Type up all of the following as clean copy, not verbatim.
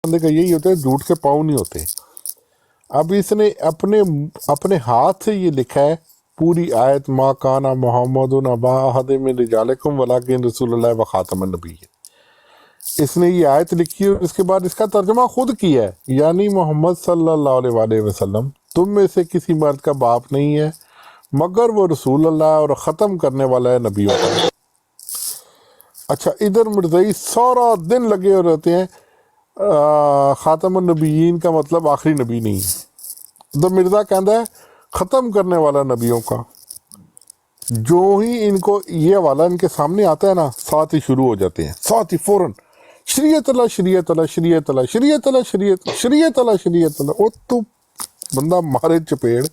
بندے کا یہی ہوتا ہے، جھوٹ کے پاؤں نہیں ہوتے. اب اس نے اپنے ہاتھ سے یہ لکھا ہے پوری آیت، ما کانا محمد ابا احد من رجالکم ولکن رسول اللہ و خاتم النبیین. اس نے یہ آیت لکھی اور اس کے بعد اس کا ترجمہ خود کیا ہے، یعنی محمد صلی اللہ علیہ وآلہ وسلم تم میں سے کسی مرد کا باپ نہیں ہے مگر وہ رسول اللہ اور ختم کرنے والا ہے نبیوں کا. اچھا، ادھر مرزائی سارا دن لگے ہوئے رہتے ہیں خاتم النبیین کا مطلب آخری نبی نہیں ہے. تو مرزا کہتا ہے ختم کرنے والا نبیوں کا. جو ہی ان کو یہ حوالہ ان کے سامنے آتا ہے نا، ساتھ ہی شروع ہو جاتے ہیں، ساتھ ہی فوراً شریعت اللہ شریعت اللہ شریعت اللہ شریعت اللہ شریعت شریعت اللہ شریعت اللہ. وہ تو بندہ مارے چپیڑ،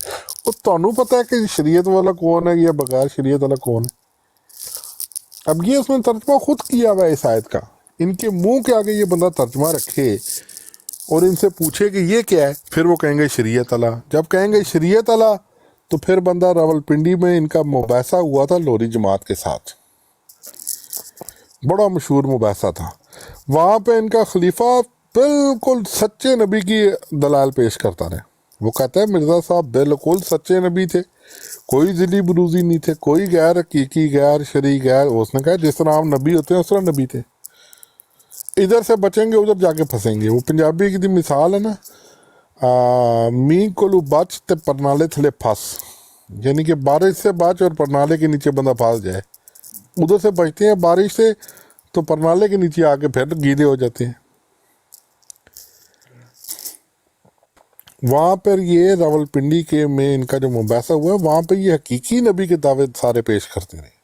وہ تانوں پتہ ہے کہ شریعت والا کون ہے یا بغیر شریعت والا کون ہے. اب یہ اس نے ترجمہ خود کیا ہوا ہے اس آیت کا. ان کے منہ کے آگے یہ بندہ ترجمہ رکھے اور ان سے پوچھے کہ یہ کیا ہے، پھر وہ کہیں گے شریعت اللہ. جب کہیں گے شریعت اللہ تو پھر بندہ راول پنڈی میں ان کا مباحثہ ہوا تھا لوری جماعت کے ساتھ، بڑا مشہور مباحثہ تھا. وہاں پہ ان کا خلیفہ بالکل سچے نبی کی دلائل پیش کرتا رہے. وہ کہتا ہے مرزا صاحب بالکل سچے نبی تھے، کوئی ذلی بروزی نہیں تھے، کوئی غیر حقیقی غیر شرعی غیر. اس نے کہا جس طرح عام نبی ہوتے ہیں اس طرح نبی تھے. ادھر سے بچیں گے ادھر جا کے پھنسیں گے. وہ پنجابی کی مثال ہے نا، می کولو بچ تے پرنالے تھلے پھنس، یعنی کہ بارش سے بچ اور پرنالے کے نیچے بندہ پھنس جائے. ادھر سے بچتے ہیں بارش سے تو پرنالے کے نیچے آ کے پھر گیلے ہو جاتے ہیں. وہاں پر یہ راول پنڈی کے میں ان کا جو مباحثہ ہوا ہے وہاں پہ یہ حقیقی نبی کے دعوے سارے پیش کرتے رہے.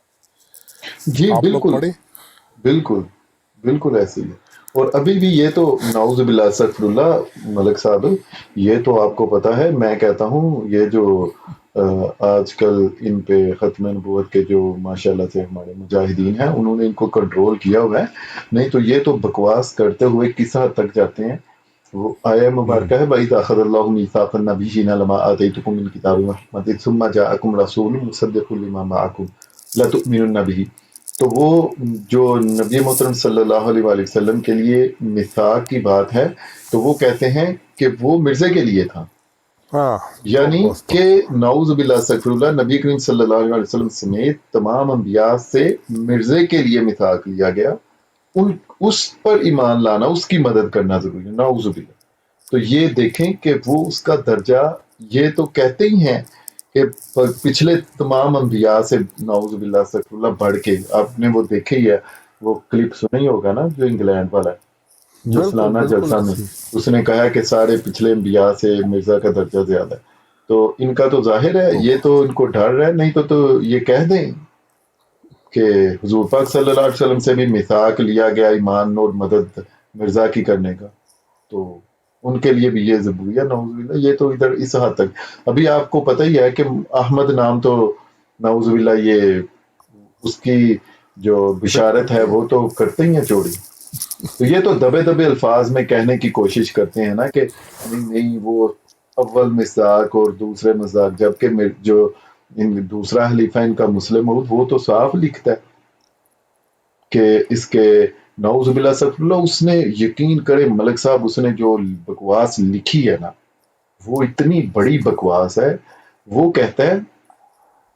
جی آپ لوگ بالکل پڑھیں. بالکل بالکل ایسے ہی ہے. اور ابھی بھی یہ تو نعوذ باللہ استغفر اللہ ملک صاحب، یہ تو آپ کو پتا ہے، میں کہتا ہوں یہ جو آج کل ان پہ ختم نبوت کے جو ماشاءاللہ سے ہمارے مجاہدین ہیں انہوں نے ان کو کنٹرول کیا ہوا ہے. نہیں تو یہ تو بکواس کرتے ہوئے کس حد تک جاتے ہیں. وہ آیہ مبارکہ ہے بھائی اخذ اللہ میثاق النبیین لما آتیتکم من کتاب و حکمت ثم جاءکم رسول مصدق لما معکم لتؤمنن به. تو وہ جو نبی محترم صلی اللہ علیہ وآلہ وسلم کے لیے میثاق کی بات ہے تو وہ کہتے ہیں کہ وہ مرزے کے لیے تھا، ہاں یعنی کہ نعوذ باللہ استغفر اللہ نبی کریم صلی اللہ علیہ وسلم سمیت تمام انبیاء سے مرزے کے لیے میثاق لیا گیا. اس پر ایمان لانا، اس کی مدد کرنا ضروری ہے. نعوذ باللہ. تو یہ دیکھیں کہ وہ اس کا درجہ، یہ تو کہتے ہی ہیں کہ پچھلے تمام انبیاء سے نعوذ باللہ استغفر اللہ بڑھ کے. آپ نے وہ دیکھے ہی ہے، وہ کلپ سنا ہی ہوگا نا جو انگلینڈ والا ہے، جو بالکل سالانہ بالکل جلسہ میں اس نے کہا کہ سارے پچھلے انبیاء سے مرزا کا درجہ زیادہ ہے. تو ان کا تو ظاہر ہے یہ تو ان کو ڈر ہے. نہیں تو یہ کہہ دیں کہ حضور پاک صلی اللہ علیہ وسلم سے بھی میثاق لیا گیا ایمان اور مدد مرزا کی کرنے کا، تو ان کے لیے بھی یہ ضروری ہے. نعوذ باللہ. یہ تو ادھر اس حد تک. ابھی آپ کو پتہ ہی ہے کہ احمد نام تو نعوذ باللہ یہ اس کی جو بشارت ہے وہ تو کرتے ہی ہیں چوری. تو یہ تو دبے دبے الفاظ میں کہنے کی کوشش کرتے ہیں نا کہ نہیں وہ اول مصداق اور دوسرے مصداق، جبکہ جو دوسرا حلیفہ ان کا مسلم موعود وہ تو صاف لکھتا ہے کہ اس کے نعوذ باللہ استغفر اللہ. اس نے یقین کرے ملک صاحب، اس نے جو بکواس لکھی ہے نا وہ اتنی بڑی بکواس ہے. وہ کہتا ہے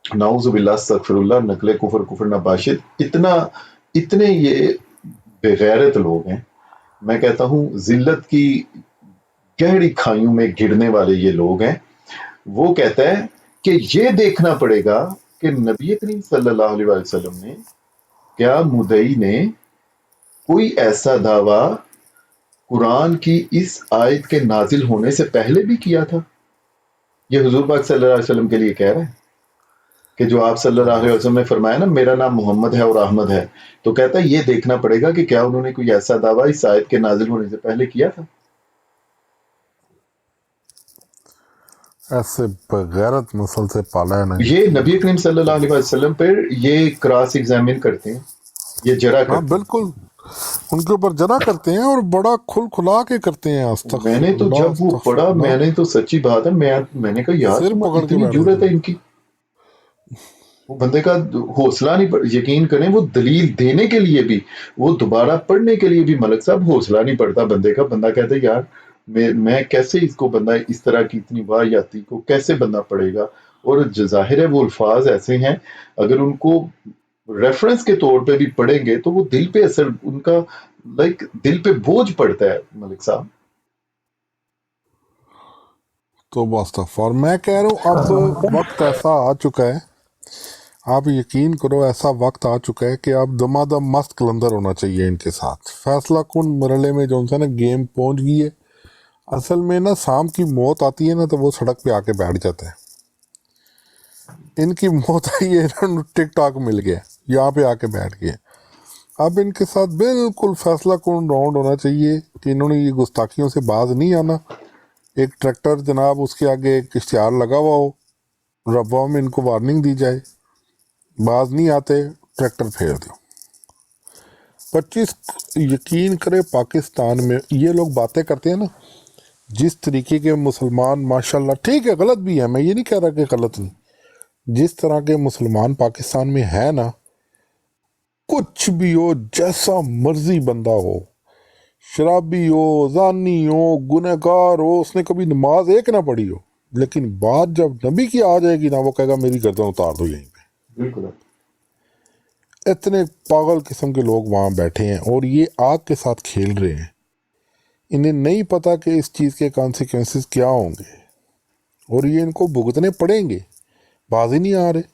نعوذ باللہ استغفر اللہ نقل کفر نباشد. اتنے یہ بغیرت لوگ ہیں. میں کہتا ہوں ذلت کی گہری کھائیوں میں گرنے والے یہ لوگ ہیں. وہ کہتا ہے کہ یہ دیکھنا پڑے گا کہ نبی کریم صلی اللہ علیہ وسلم نے کیا مدعی نے کوئی ایسا دعویٰ قرآن کی اس آیت کے نازل ہونے سے پہلے بھی کیا تھا. یہ حضور پاک صلی اللہ علیہ وسلم کے لیے کہہ رہے ہیں کہ جو آپ صلی اللہ علیہ وسلم نے فرمایا نا میرا نام محمد ہے اور احمد ہے، تو کہتا ہے یہ دیکھنا پڑے گا کہ کیا انہوں نے کوئی ایسا دعویٰ اس آیت کے نازل ہونے سے پہلے کیا تھا. ایسے بغیرت نسل سے پالا ہے نا یہ نبی کریم صلی اللہ علیہ وسلم پر یہ کراس ایگزامن کرتے ہیں، یہ جرا ہاں کرتے ہیں. بالکل ان کے اوپر جرا کرتے ہیں اور بڑا کھل کھلا کے کرتے ہیں. میں استغفر نے تو اللہ جب وہ استغفر پڑھا، اللہ، میں نے تو سچی بات ہے، میں نے کہا یار سر پکڑ کے اتنی بیٹھ جرأت جاتے ہے ہیں. ان کی. وہ بندے کا حوصلہ نہیں یقین کریں وہ دلیل دینے کے لیے بھی، وہ دوبارہ پڑھنے کے لیے بھی ملک صاحب حوصلہ نہیں پڑتا بندے کا. بندہ کہتا ہے یار میں کیسے اس کو بندہ اس طرح کی اتنی واہیاتی کو کیسے بندہ پڑھے گا. اور ظاہر ہے وہ الفاظ ایسے ہیں اگر ان کو ریفرنس کے طور پہ بھی پڑھیں گے تو وہ دل پہ اثر ان کا دل پہ بوجھ پڑتا ہے ملک صاحب. تو استغفار، میں کہہ رہا ہوں اب وقت ایسا آ چکا ہے، آپ یقین کرو ایسا وقت آ چکا ہے کہ اب دما دم مست کلندر ہونا چاہیے ان کے ساتھ. فیصلہ کن مرحلے میں جو نا گیم پہنچ گئی ہے. اصل میں نا شام کی موت آتی ہے نا تو وہ سڑک پہ آ کے بیٹھ جاتا ہے. ان کی موت آئی ہے ٹک ٹاک مل گیا، یہاں پہ آ کے بیٹھ گئے. اب ان کے ساتھ بالکل فیصلہ کن راؤنڈ ہونا چاہیے کہ انہوں نے یہ گستاخیوں سے باز نہیں آنا. ایک ٹریکٹر جناب اس کے آگے ایک اشتہار لگا ہوا ہو، ربا میں ان کو وارننگ دی جائے، باز نہیں آتے ٹریکٹر پھیر دو. 25 یقین کرے پاکستان میں یہ لوگ باتیں کرتے ہیں نا، جس طریقے کے مسلمان ماشاءاللہ، ٹھیک ہے غلط بھی ہے، میں یہ نہیں کہہ رہا کہ غلط نہیں، جس طرح کے مسلمان پاکستان میں ہے نا، کچھ بھی ہو، جیسا مرضی بندہ ہو، شرابی ہو، زانی ہو، گنہگار ہو، اس نے کبھی نماز ایک نہ پڑھی ہو، لیکن بات جب نبی کی آ جائے گی نا وہ کہے گا میری گردن اتار دو یہیں پہ. بالکل. اتنے پاگل قسم کے لوگ وہاں بیٹھے ہیں اور یہ آگ کے ساتھ کھیل رہے ہیں. انہیں نہیں پتا کہ اس چیز کے کانسیکوینسز کیا ہوں گے اور یہ ان کو بھگتنے پڑیں گے. باز ہی نہیں آ رہے.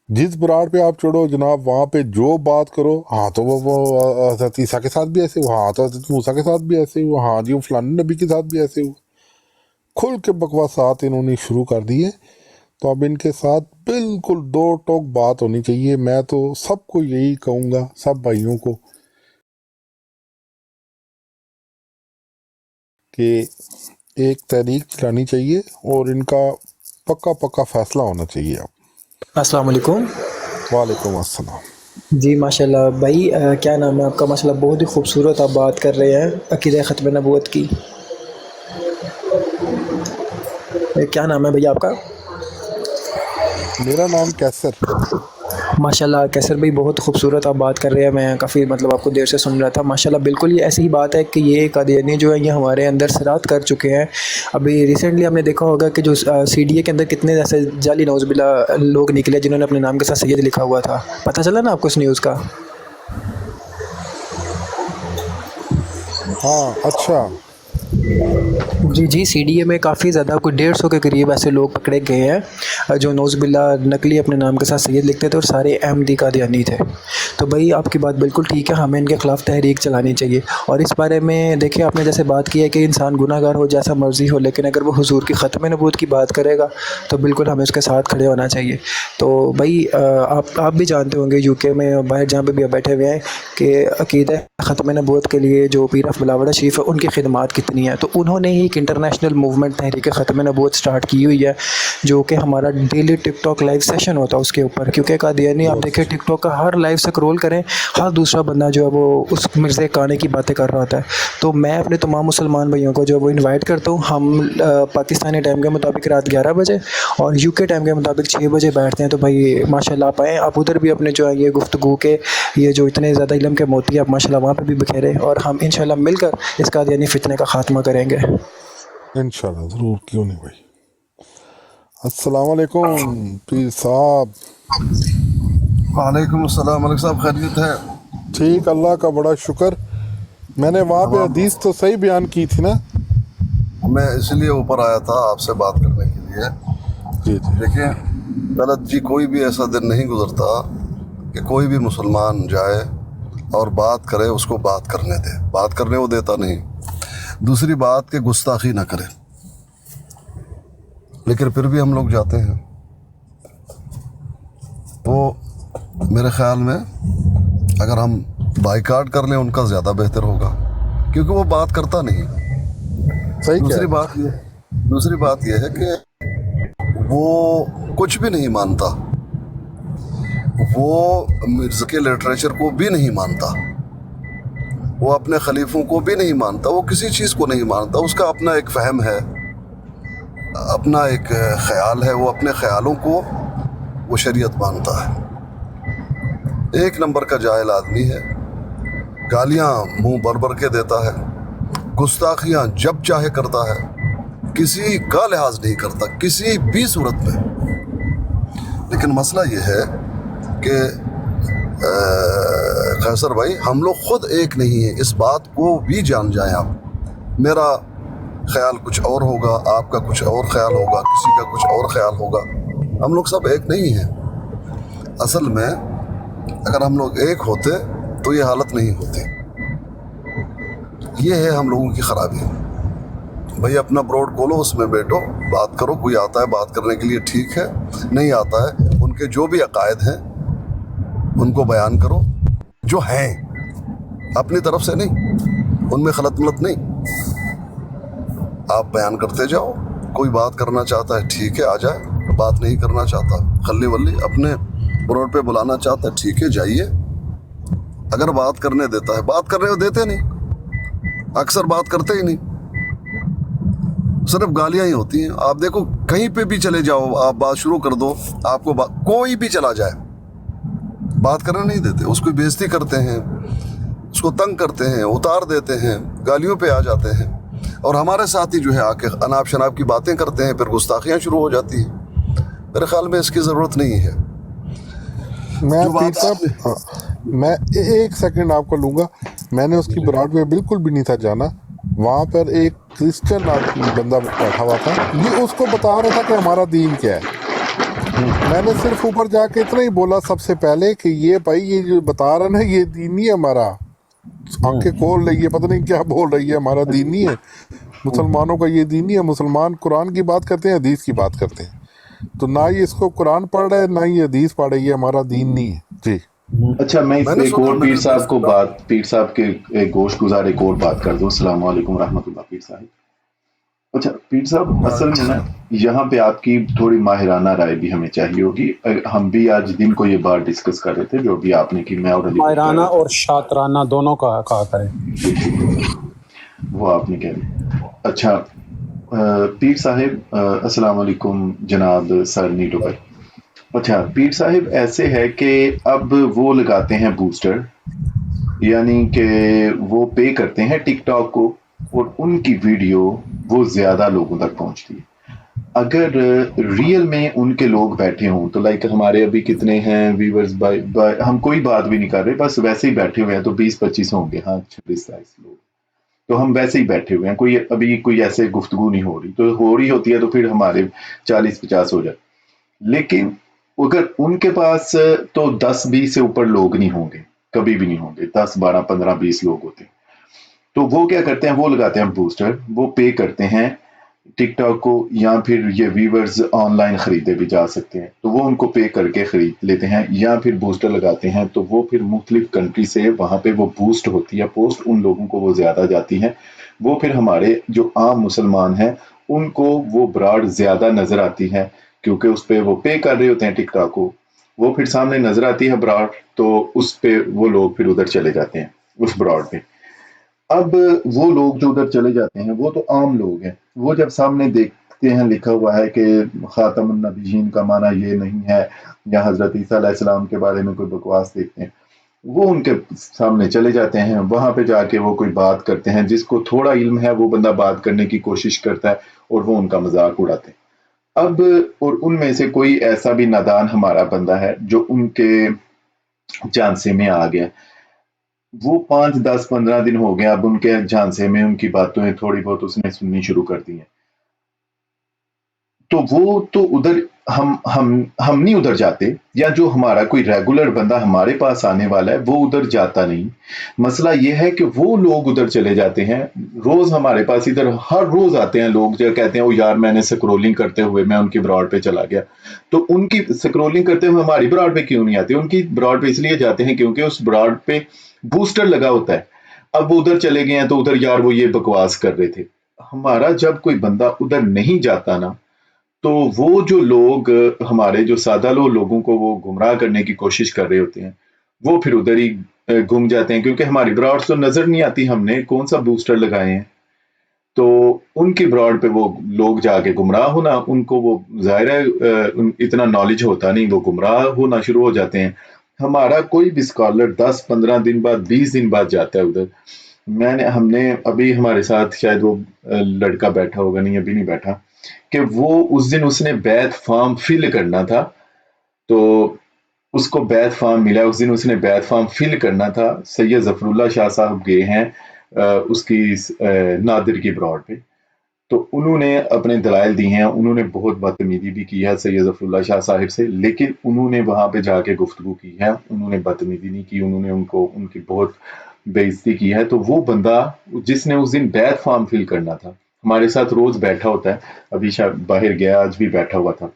جس براڑ پہ آپ چڑھو جناب وہاں پہ جو بات کرو، ہاں تو وہ حضرت عیسیٰ کے ساتھ بھی ایسے ہوا، ہاں تو حضرت موسیٰ کے ساتھ بھی ایسے ہوا، ہاں جی وہ فلانے نبی کے ساتھ بھی ایسے ہوا. کھل کے بکواسات انہوں نے شروع کر دی ہے. تو اب ان کے ساتھ بالکل دو ٹوک بات ہونی چاہیے. میں تو سب کو یہی کہوں گا، سب بھائیوں کو، کہ ایک تحریک چلانی چاہیے اور ان کا پکا فیصلہ ہونا چاہیے. اب السلام علیکم. وعلیکم السلام. جی ماشاءاللہ بھائی، کیا نام ہے آپ کا؟ ماشاءاللہ بہت ہی خوبصورت آپ بات کر رہے ہیں عقیدہ ختم نبوت کی. کیا نام ہے بھائی آپ کا؟ میرا نام کیسر. ماشاءاللہ کیسر بھائی بہت خوبصورت آپ بات کر رہے ہیں. میں کافی آپ کو دیر سے سن رہا تھا. ماشاءاللہ بالکل یہ ایسی ہی بات ہے کہ یہ قادیانی جو ہے یہ ہمارے اندر سرات کر چکے ہیں. ابھی ریسنٹلی ہم نے دیکھا ہوگا کہ جو CDA کے اندر کتنے ایسے جعلی نعوذ باللہ لوگ نکلے جنہوں نے اپنے نام کے ساتھ سید لکھا ہوا تھا. پتہ چلا نا آپ کو اس نیوز کا؟ ہاں اچھا. جی CDA میں کافی زیادہ کوئی 150 کے قریب ایسے لوگ پکڑے گئے ہیں جو نعوذ باللہ نقلی اپنے نام کے ساتھ سید لکھتے تھے اور سارے احمدی قادیانی تھے. تو بھائی آپ کی بات بالکل ٹھیک ہے، ہمیں ان کے خلاف تحریک چلانی چاہیے. اور اس بارے میں دیکھیں آپ نے جیسے بات کی ہے کہ انسان گناہ گار ہو جیسا مرضی ہو، لیکن اگر وہ حضور کی ختم نبوت کی بات کرے گا تو بالکل ہمیں اس کے ساتھ کھڑے ہونا چاہیے. تو بھائی آپ بھی جانتے ہوں گے UK میں باہر جہاں پہ بھی آپ بیٹھے ہوئے ہیں کہ عقیدہ ختم نبوت کے لیے جو پیر آف بلاوڑہ شریف ہے ان کی خدمات کتنی ہیں. تو انہوں نے ہی ایک انٹرنیشنل موومنٹ تحریک ختم نبوت سٹارٹ کی ہوئی ہے، جو کہ ہمارا ڈیلی ٹک ٹاک لائیو سیشن ہوتا ہے اس کے اوپر. کیونکہ قادیانی آپ دیکھیں ٹک ٹاک کا ہر لائیو سکرول کریں، ہر دوسرا بندہ جو ہے وہ اس مرزا کانے کی باتیں کر رہا ہوتا ہے. تو میں اپنے تمام مسلمان بھائیوں کو جو وہ انوائٹ کرتا ہوں. ہم پاکستانی ٹائم کے مطابق رات 11 بجے اور UK ٹائم کے مطابق 6 بجے بیٹھتے ہیں. تو بھائی ماشاءاللہ آپ آئیں، آپ ادھر بھی اپنے جو ہے یہ گفتگو کے یہ جو اتنے زیادہ علم کے موتی ہیں آپ ماشاءاللہ وہاں پہ بھی بکھیریں، اور ہم انشاءاللہ مل کر اس قادیانی فتنے کا خاتمہ کریں گے انشاءاللہ ضرور، کیوں نہیں بھائی. السلام علیکم پیر صاحب. وعلیکم السلام. ملک صاحب خیریت ہے؟ ٹھیک، اللہ کا بڑا شکر. میں نے وہاں پہ حدیث تو صحیح بیان کی تھی نا. میں اس لیے اوپر آیا تھا آپ سے بات کرنے کے لیے. جی جی. دیکھیں غلط جی، کوئی بھی ایسا دن نہیں گزرتا کہ کوئی بھی مسلمان جائے اور بات کرے، اس کو بات کرنے دے. بات کرنے وہ دیتا نہیں. دوسری بات کہ گستاخی نہ کرے، لیکن پھر بھی ہم لوگ جاتے ہیں. تو میرے خیال میں اگر ہم بائیکاٹ کر لیں ان کا زیادہ بہتر ہوگا، کیونکہ وہ بات کرتا نہیں. صحیح کیا. دوسری بات یہ ہے کہ وہ کچھ بھی نہیں مانتا. وہ مرزا کے لٹریچر کو بھی نہیں مانتا، وہ اپنے خلیفوں کو بھی نہیں مانتا، وہ کسی چیز کو نہیں مانتا. اس کا اپنا ایک فہم ہے، اپنا ایک خیال ہے. وہ اپنے خیالوں کو وہ شریعت مانتا ہے. ایک نمبر کا جاہل آدمی ہے, گالیاں منہ بھر بھر کے دیتا ہے, گستاخیاں جب چاہے کرتا ہے, کسی کا لحاظ نہیں کرتا کسی بھی صورت میں. لیکن مسئلہ یہ ہے کہ قیصر بھائی, ہم لوگ خود ایک نہیں ہیں, اس بات کو بھی جان جائیں آپ. میرا خیال کچھ اور ہوگا, آپ کا کچھ اور خیال ہوگا, کسی کا کچھ اور خیال ہوگا. ہم لوگ سب ایک نہیں ہیں. اصل میں اگر ہم لوگ ایک ہوتے تو یہ حالت نہیں ہوتی. یہ ہے ہم لوگوں کی خرابی. بھائی اپنا براڈ کھولو, اس میں بیٹھو, بات کرو. کوئی آتا ہے بات کرنے کے لیے ٹھیک ہے, نہیں آتا ہے ان کے جو بھی عقائد ہیں ان کو بیان کرو, جو ہیں, اپنی طرف سے نہیں, ان میں خلط ملط نہیں. آپ بیان کرتے جاؤ. کوئی بات کرنا چاہتا ہے ٹھیک ہے آ جائے, بات نہیں کرنا چاہتا خلی ولی اپنے براڈ پہ بلانا چاہتا ہے ٹھیک ہے جائیے. اگر بات کرنے دیتا ہے, بات کرنے کو دیتے نہیں, اکثر بات کرتے ہی نہیں, صرف گالیاں ہی ہوتی ہیں. آپ دیکھو کہیں پہ بھی چلے جاؤ, آپ بات شروع کر دو, آپ کو کوئی بھی چلا جائے, بات کرنے نہیں دیتے. اس کو بےعزتی کرتے ہیں, اس کو تنگ کرتے ہیں, اتار دیتے ہیں, گالیوں پہ آ جاتے ہیں. اور ہمارے ساتھی جو ہے آ کے اناپ شناپ کی باتیں کرتے ہیں, پھر گستاخیاں شروع ہو جاتی ہیں. میرے خیال میں اس کی ضرورت نہیں ہے. میں جو پیر بات صاحب میں ایک سیکنڈ آپ کو لوں گا. میں نے اس کی براڈ وے بالکل بھی نہیں تھا جانا. وہاں پر ایک کرسچن بندہ بیٹھا ہوا تھا, یہ اس کو بتا رہا تھا کہ ہمارا دین کیا ہے. میں نے صرف اوپر جا کے اتنا ہی بولا سب سے پہلے کہ یہ بھائی یہ جو بتا رہا نا یہ دین نہیں ہے ہمارا. آنکھیں کھول رہی ہے, پتہ نہیں کیا بول رہی ہے, ہمارا دین نہیں ہے, مسلمانوں کا یہ دین نہیں ہے. مسلمان قرآن کی بات کرتے ہیں, حدیث کی بات کرتے ہیں. تو نہ ہی اس کو قرآن پڑھ رہا ہے نہ ہی حدیث پڑھ رہی ہے, ہمارا دین نہیں ہے. جی اچھا میں اس پہ نے ایک سنا, اور پیر صاحب کو بات, پیر صاحب کے ایک گوشت گزار ایک اور بات کر دوں. السلام علیکم ورحمۃ اللہ پیر صاحب. اچھا پیر صاحب, اصل میں نا یہاں پہ آپ کی تھوڑی ماہرانہ رائے بھی ہمیں چاہیے ہوگی. ہم بھی آج دن کو یہ بات ڈسکس کر رہے تھے جو بھی آپ نے کی, میں اور علی بھائی کر ماہرانہ رہے تھے. اور شاطرانہ دونوں کا کہا کریں. وہ آپ نے کہہ دیا. اچھا پیر صاحب, السلام علیکم جناب سر نیٹو بھائی. اچھا پیر صاحب, ایسے ہے کہ اب وہ لگاتے ہیں بوسٹر, یعنی کہ وہ پے کرتے ہیں ٹک ٹاک کو, اور ان کی ویڈیو وہ زیادہ لوگوں تک پہنچتی ہے. اگر ریئل میں ان کے لوگ بیٹھے ہوں تو لائک ہمارے ابھی کتنے ہیں ویورز, ہم کوئی بات بھی نہیں کر رہے, بس ویسے ہی بیٹھے ہوئے ہیں, تو 20-25 ہوں گے, ہاں 26-27 لوگ, تو ہم ویسے ہی بیٹھے ہوئے ہیں. کوئی ابھی کوئی ایسے گفتگو نہیں ہو رہی, تو ہو رہی ہوتی ہے تو پھر ہمارے 40-50 ہو جائے. لیکن اگر ان کے پاس تو 10-20 سے اوپر لوگ نہیں ہوں گے, کبھی بھی نہیں ہوں گے. 10-12-15-20 لوگ ہوتے ہیں. تو وہ کیا کرتے ہیں, وہ لگاتے ہیں بوسٹر, وہ پے کرتے ہیں ٹک ٹاک کو, یا پھر یہ ویورز آن لائن خریدے بھی جا سکتے ہیں, تو وہ ان کو پے کر کے خرید لیتے ہیں, یا پھر بوسٹر لگاتے ہیں. تو وہ پھر مختلف کنٹری سے وہاں پہ وہ بوسٹ ہوتی ہے, پوسٹ ان لوگوں کو وہ زیادہ جاتی ہیں. وہ پھر ہمارے جو عام مسلمان ہیں ان کو وہ براڈ زیادہ نظر آتی ہے, کیونکہ اس پہ وہ پے کر رہے ہوتے ہیں ٹک ٹاک کو, وہ پھر سامنے نظر آتی ہے براڈ, تو اس پہ وہ لوگ پھر ادھر چلے جاتے ہیں اس براڈ پہ. اب وہ لوگ جو ادھر چلے جاتے ہیں وہ تو عام لوگ ہیں, وہ جب سامنے دیکھتے ہیں لکھا ہوا ہے کہ خاتم النبیین کا معنی یہ نہیں ہے, یا حضرت عیسیٰ علیہ السلام کے بارے میں کوئی بکواس دیکھتے ہیں, وہ ان کے سامنے چلے جاتے ہیں. وہاں پہ جا کے وہ کوئی بات کرتے ہیں, جس کو تھوڑا علم ہے وہ بندہ بات کرنے کی کوشش کرتا ہے, اور وہ ان کا مذاق اڑاتے ہیں. اب اور ان میں سے کوئی ایسا بھی نادان ہمارا بندہ ہے جو ان کے جھانسے میں آ گیا, وہ 5-10-15 دن ہو گیا اب ان کے جھانسے میں, ان کی باتیں تھوڑی بہت اس نے سننی شروع کر دی ہیں. تو وہ تو ادھر ہم نہیں ادھر جاتے, یا جو ہمارا کوئی ریگولر بندہ ہمارے پاس آنے والا ہے وہ ادھر جاتا نہیں. مسئلہ یہ ہے کہ وہ لوگ ادھر چلے جاتے ہیں. روز ہمارے پاس ادھر ہر روز آتے ہیں لوگ جو کہتے ہیں او یار میں نے سکرولنگ کرتے ہوئے میں ان کی براڈ پہ چلا گیا. تو ان کی سکرولنگ کرتے ہوئے ہماری براڈ پہ کیوں نہیں آتے؟ ان کی براڈ پہ اس لیے جاتے ہیں کیونکہ اس براڈ پہ بوسٹر لگا ہوتا ہے. اب وہ ادھر چلے گئے ہیں تو ادھر یار وہ یہ بکواس کر رہے تھے. ہمارا جب کوئی بندہ ادھر نہیں جاتا نا, تو وہ جو لوگ ہمارے جو سادہ لوگوں کو وہ گمراہ کرنے کی کوشش کر رہے ہوتے ہیں, وہ پھر ادھر ہی گم جاتے ہیں, کیونکہ ہماری براڈز تو نظر نہیں آتی, ہم نے کون سا بوسٹر لگائے ہیں. تو ان کی براڈ پہ وہ لوگ جا کے گمراہ ہونا، ان کو وہ ظاہر ہے اتنا نالج ہوتا نہیں، وہ گمراہ ہونا شروع ہو جاتے ہیں۔ ہمارا کوئی بھی اسکالر 10-15 دن بعد 20 دن بعد جاتا ہے ادھر۔ ہم نے ابھی ہمارے ساتھ شاید وہ لڑکا بیٹھا ہوگا، نہیں ابھی نہیں بیٹھا، کہ وہ اس دن اس نے بیت فارم فل کرنا تھا، تو اس کو بیت فارم ملا، اس دن اس نے بیت فارم فل کرنا تھا۔ سید ظفر اللہ شاہ صاحب گئے ہیں اس کی نادر کی براڈ پہ، تو انہوں نے اپنے دلائل دی ہیں، انہوں نے بہت بدتمیزی بھی کی ہے سید ظفر اللہ شاہ صاحب سے، لیکن انہوں نے وہاں پہ جا کے گفتگو کی ہے، انہوں نے بدتمیزی نہیں کی، انہوں نے ان کی بہت بے عزتی کی ہے۔ تو وہ بندہ جس نے اس دن بیت فارم فل کرنا تھا، ہمارے ساتھ روز بیٹھا ہوتا ہے، ابھی شاید باہر گیا، آج بھی بیٹھا ہوا تھا،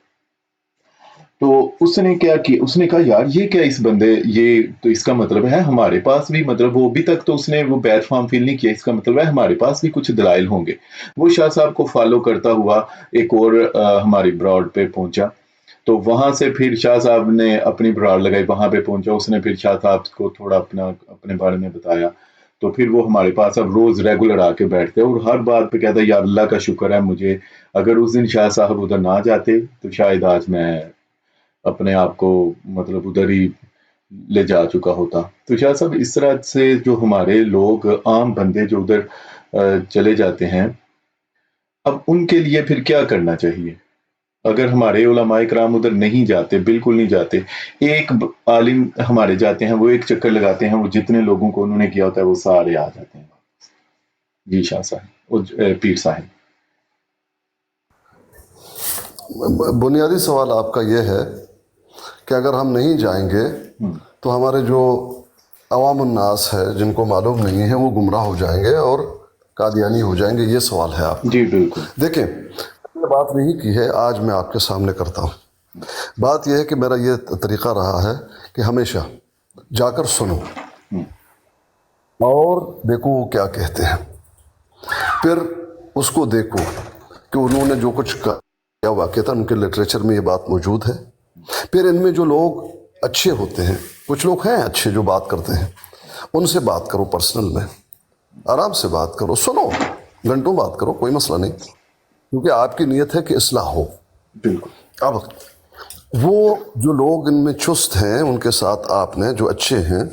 تو اس نے کیا کیا، اس نے کہا یار یہ کیا اس بندے، یہ تو اس کا مطلب ہے ہمارے پاس بھی، مطلب وہ ابھی تک تو اس نے وہ بیت فارم فل نہیں کیا، اس کا مطلب ہے ہمارے پاس بھی کچھ دلائل ہوں گے۔ وہ شاہ صاحب کو فالو کرتا ہوا ایک اور ہماری براڈ پہ پہنچا، تو وہاں سے پھر شاہ صاحب نے اپنی براڈ لگائی، وہاں پہ پہنچا، اس نے پھر شاہ صاحب کو تھوڑا اپنے بارے میں بتایا، تو پھر وہ ہمارے پاس اب روز ریگولر آ کے بیٹھتے اور ہر بات پہ کہتا ہے یار اللہ کا شکر ہے مجھے، اگر اس دن شاہ صاحب ادھر نہ جاتے تو شاید آج میں اپنے آپ کو مطلب ادھر ہی لے جا چکا ہوتا۔ تو شاہ صاحب اس طرح سے جو ہمارے لوگ عام بندے جو ادھر چلے جاتے ہیں، اب ان کے لیے پھر کیا کرنا چاہیے؟ اگر ہمارے علماء کرام ادھر نہیں جاتے، بالکل نہیں جاتے، ایک عالم ہمارے جاتے ہیں، وہ ایک چکر لگاتے ہیں، وہ جتنے لوگوں کو انہوں نے کیا ہوتا ہے وہ سارے آ جاتے ہیں۔ جی شاہ صاحب اور پیر صاحب۔ بنیادی سوال آپ کا یہ ہے کہ اگر ہم نہیں جائیں گے تو ہمارے جو عوام الناس ہے جن کو معلوم نہیں ہے وہ گمراہ ہو جائیں گے اور قادیانی ہو جائیں گے، یہ سوال ہے آپ کا۔ جی بالکل۔ دیکھیں میں بات نہیں کی ہے، آج میں آپ کے سامنے کرتا ہوں۔ بات یہ ہے کہ میرا یہ طریقہ رہا ہے کہ ہمیشہ جا کر سنو اور دیکھو وہ کیا کہتے ہیں، پھر اس کو دیکھو کہ انہوں نے جو کچھ کیا واقع تھا، ان کے لٹریچر میں یہ بات موجود ہے۔ پھر ان میں جو لوگ اچھے ہوتے ہیں، کچھ لوگ ہیں اچھے جو بات کرتے ہیں، ان سے بات کرو، پرسنل میں آرام سے بات کرو، سنو، گھنٹوں بات کرو، کوئی مسئلہ نہیں، کیونکہ آپ کی نیت ہے کہ اصلاح ہو۔ بالکل۔ اب وہ جو لوگ ان میں چست ہیں، ان کے ساتھ آپ نے جو اچھے ہیں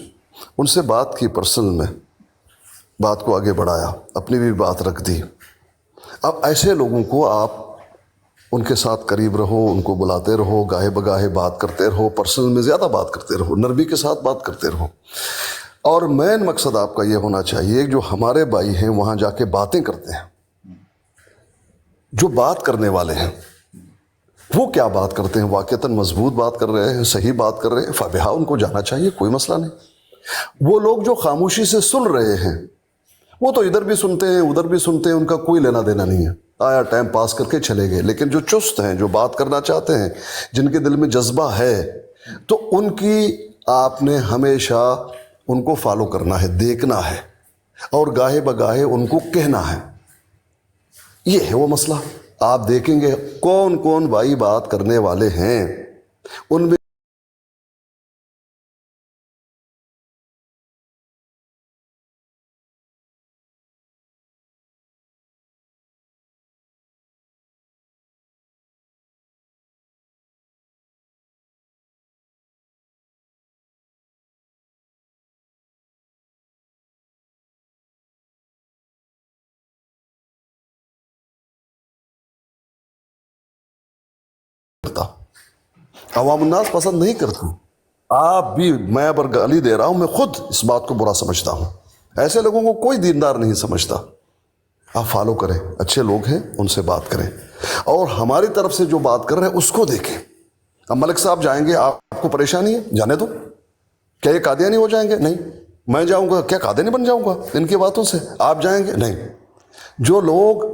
ان سے بات کی، پرسنل میں بات کو آگے بڑھایا، اپنی بھی بات رکھ دی۔ اب ایسے لوگوں کو آپ ان کے ساتھ قریب رہو، ان کو بلاتے رہو، گاہے بگاہے بات کرتے رہو، پرسنل میں زیادہ بات کرتے رہو، نرمی کے ساتھ بات کرتے رہو۔ اور مین مقصد آپ کا یہ ہونا چاہیے جو ہمارے بھائی ہیں وہاں جا کے باتیں کرتے ہیں، جو بات کرنے والے ہیں وہ کیا بات کرتے ہیں، واقعتاً مضبوط بات کر رہے ہیں، صحیح بات کر رہے ہیں، فبہا ان کو جانا چاہیے، کوئی مسئلہ نہیں۔ وہ لوگ جو خاموشی سے سن رہے ہیں، وہ تو ادھر بھی سنتے ہیں ادھر بھی سنتے ہیں، ان کا کوئی لینا دینا نہیں ہے، آیا ٹائم پاس کر کے چلے گئے۔ لیکن جو چست ہیں، جو بات کرنا چاہتے ہیں، جن کے دل میں جذبہ ہے، تو ان کی آپ نے ہمیشہ ان کو فالو کرنا ہے، دیکھنا ہے، اور گاہے بگاہے ان کو کہنا ہے۔ یہ ہے وہ مسئلہ۔ آپ دیکھیں گے کون کون بھائی بات کرنے والے ہیں، ان میں عوام الناس پسند نہیں کرتی۔ آپ بھی، میں اگر گالی دے رہا ہوں، میں خود اس بات کو برا سمجھتا ہوں، ایسے لوگوں کو کوئی دیندار نہیں سمجھتا۔ آپ فالو کریں، اچھے لوگ ہیں ان سے بات کریں، اور ہماری طرف سے جو بات کر رہے ہیں اس کو دیکھیں۔ اب ملک صاحب جائیں گے، آپ کو پریشانی ہے، جانے دو، کیا یہ قادیانی ہو جائیں گے؟ نہیں۔ میں جاؤں گا، کیا قادیانی بن جاؤں گا ان کی باتوں سے؟ آپ جائیں گے؟ نہیں۔ جو لوگ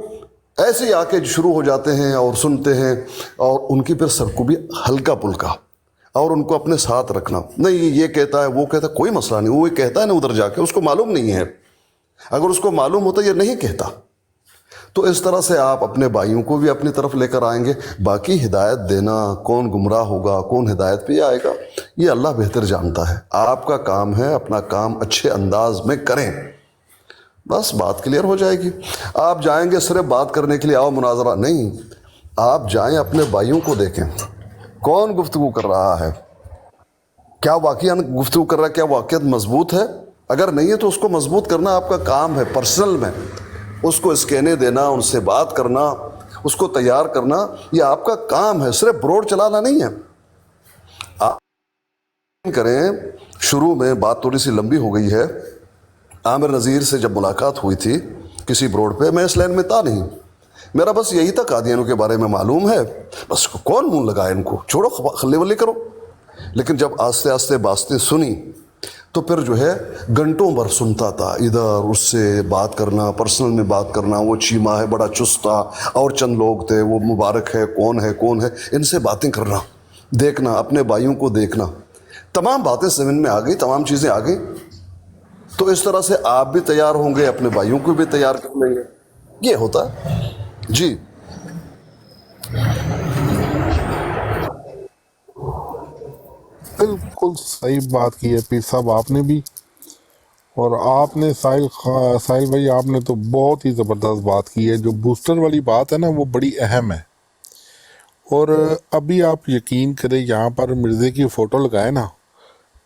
ایسے ہی آ کے شروع ہو جاتے ہیں اور سنتے ہیں، اور ان کی پھر سب کو بھی ہلکا پلکا، اور ان کو اپنے ساتھ رکھنا، نہیں یہ کہتا ہے وہ کہتا ہے، کوئی مسئلہ نہیں، وہ کہتا ہے نا ادھر جا کے، اس کو معلوم نہیں ہے، اگر اس کو معلوم ہوتا یہ نہیں کہتا۔ تو اس طرح سے آپ اپنے بھائیوں کو بھی اپنی طرف لے کر آئیں گے۔ باقی ہدایت دینا، کون گمراہ ہوگا کون ہدایت پہ آئے گا، یہ اللہ بہتر جانتا ہے۔ آپ کا کام ہے اپنا کام اچھے انداز میں کریں، بس بات کلیئر ہو جائے گی. آپ جائیں گے صرف بات کرنے کے لیے آؤ مناظرہ نہیں, آپ جائیں اپنے بھائیوں کو دیکھیں کون گفتگو کر رہا ہے, کیا واقعہ گفتگو کر رہا ہے, کیا واقعیت مضبوط ہے. اگر نہیں ہے تو اس کو مضبوط کرنا آپ کا کام ہے پرسنل میں, اس کو اسکینے دینا, ان سے بات کرنا, اس کو تیار کرنا, یہ آپ کا کام ہے, صرف بروڈ چلانا نہیں ہے. آپ کریں. شروع میں بات تھوڑی سی لمبی ہو گئی ہے. عامر نذیر سے جب ملاقات ہوئی تھی کسی بروڈ پہ, میں اس لائن میں تھا نہیں, میرا بس یہی تھا قادیانیوں کے بارے میں معلوم ہے, بس کون منہ لگائے ان کو, چھوڑو خلے ولی کرو. لیکن جب آہستہ آہستہ باتیں سنی تو پھر جو ہے گھنٹوں بھر سنتا تھا, ادھر اس سے بات کرنا, پرسنل میں بات کرنا. وہ چیما ہے بڑا چست تھا, اور چند لوگ تھے, وہ مبارک ہے, کون ہے کون ہے, ان سے باتیں کرنا, دیکھنا, اپنے بھائیوں کو دیکھنا. تمام باتیں ذہن میں آ گئی, تمام چیزیں آ گئی. تو اس طرح سے آپ بھی تیار ہوں گے, اپنے بھائیوں کو بھی تیار کر لیں گے. یہ ہوتا ہے جی. بالکل صحیح بات کی ہے پیر صاحب آپ نے بھی, اور آپ نے ساحل بھائی آپ نے تو بہت ہی زبردست بات کی ہے. جو بوسٹر والی بات ہے نا وہ بڑی اہم ہے. اور ابھی آپ یقین کریں یہاں پر مرزے کی فوٹو لگائے نا,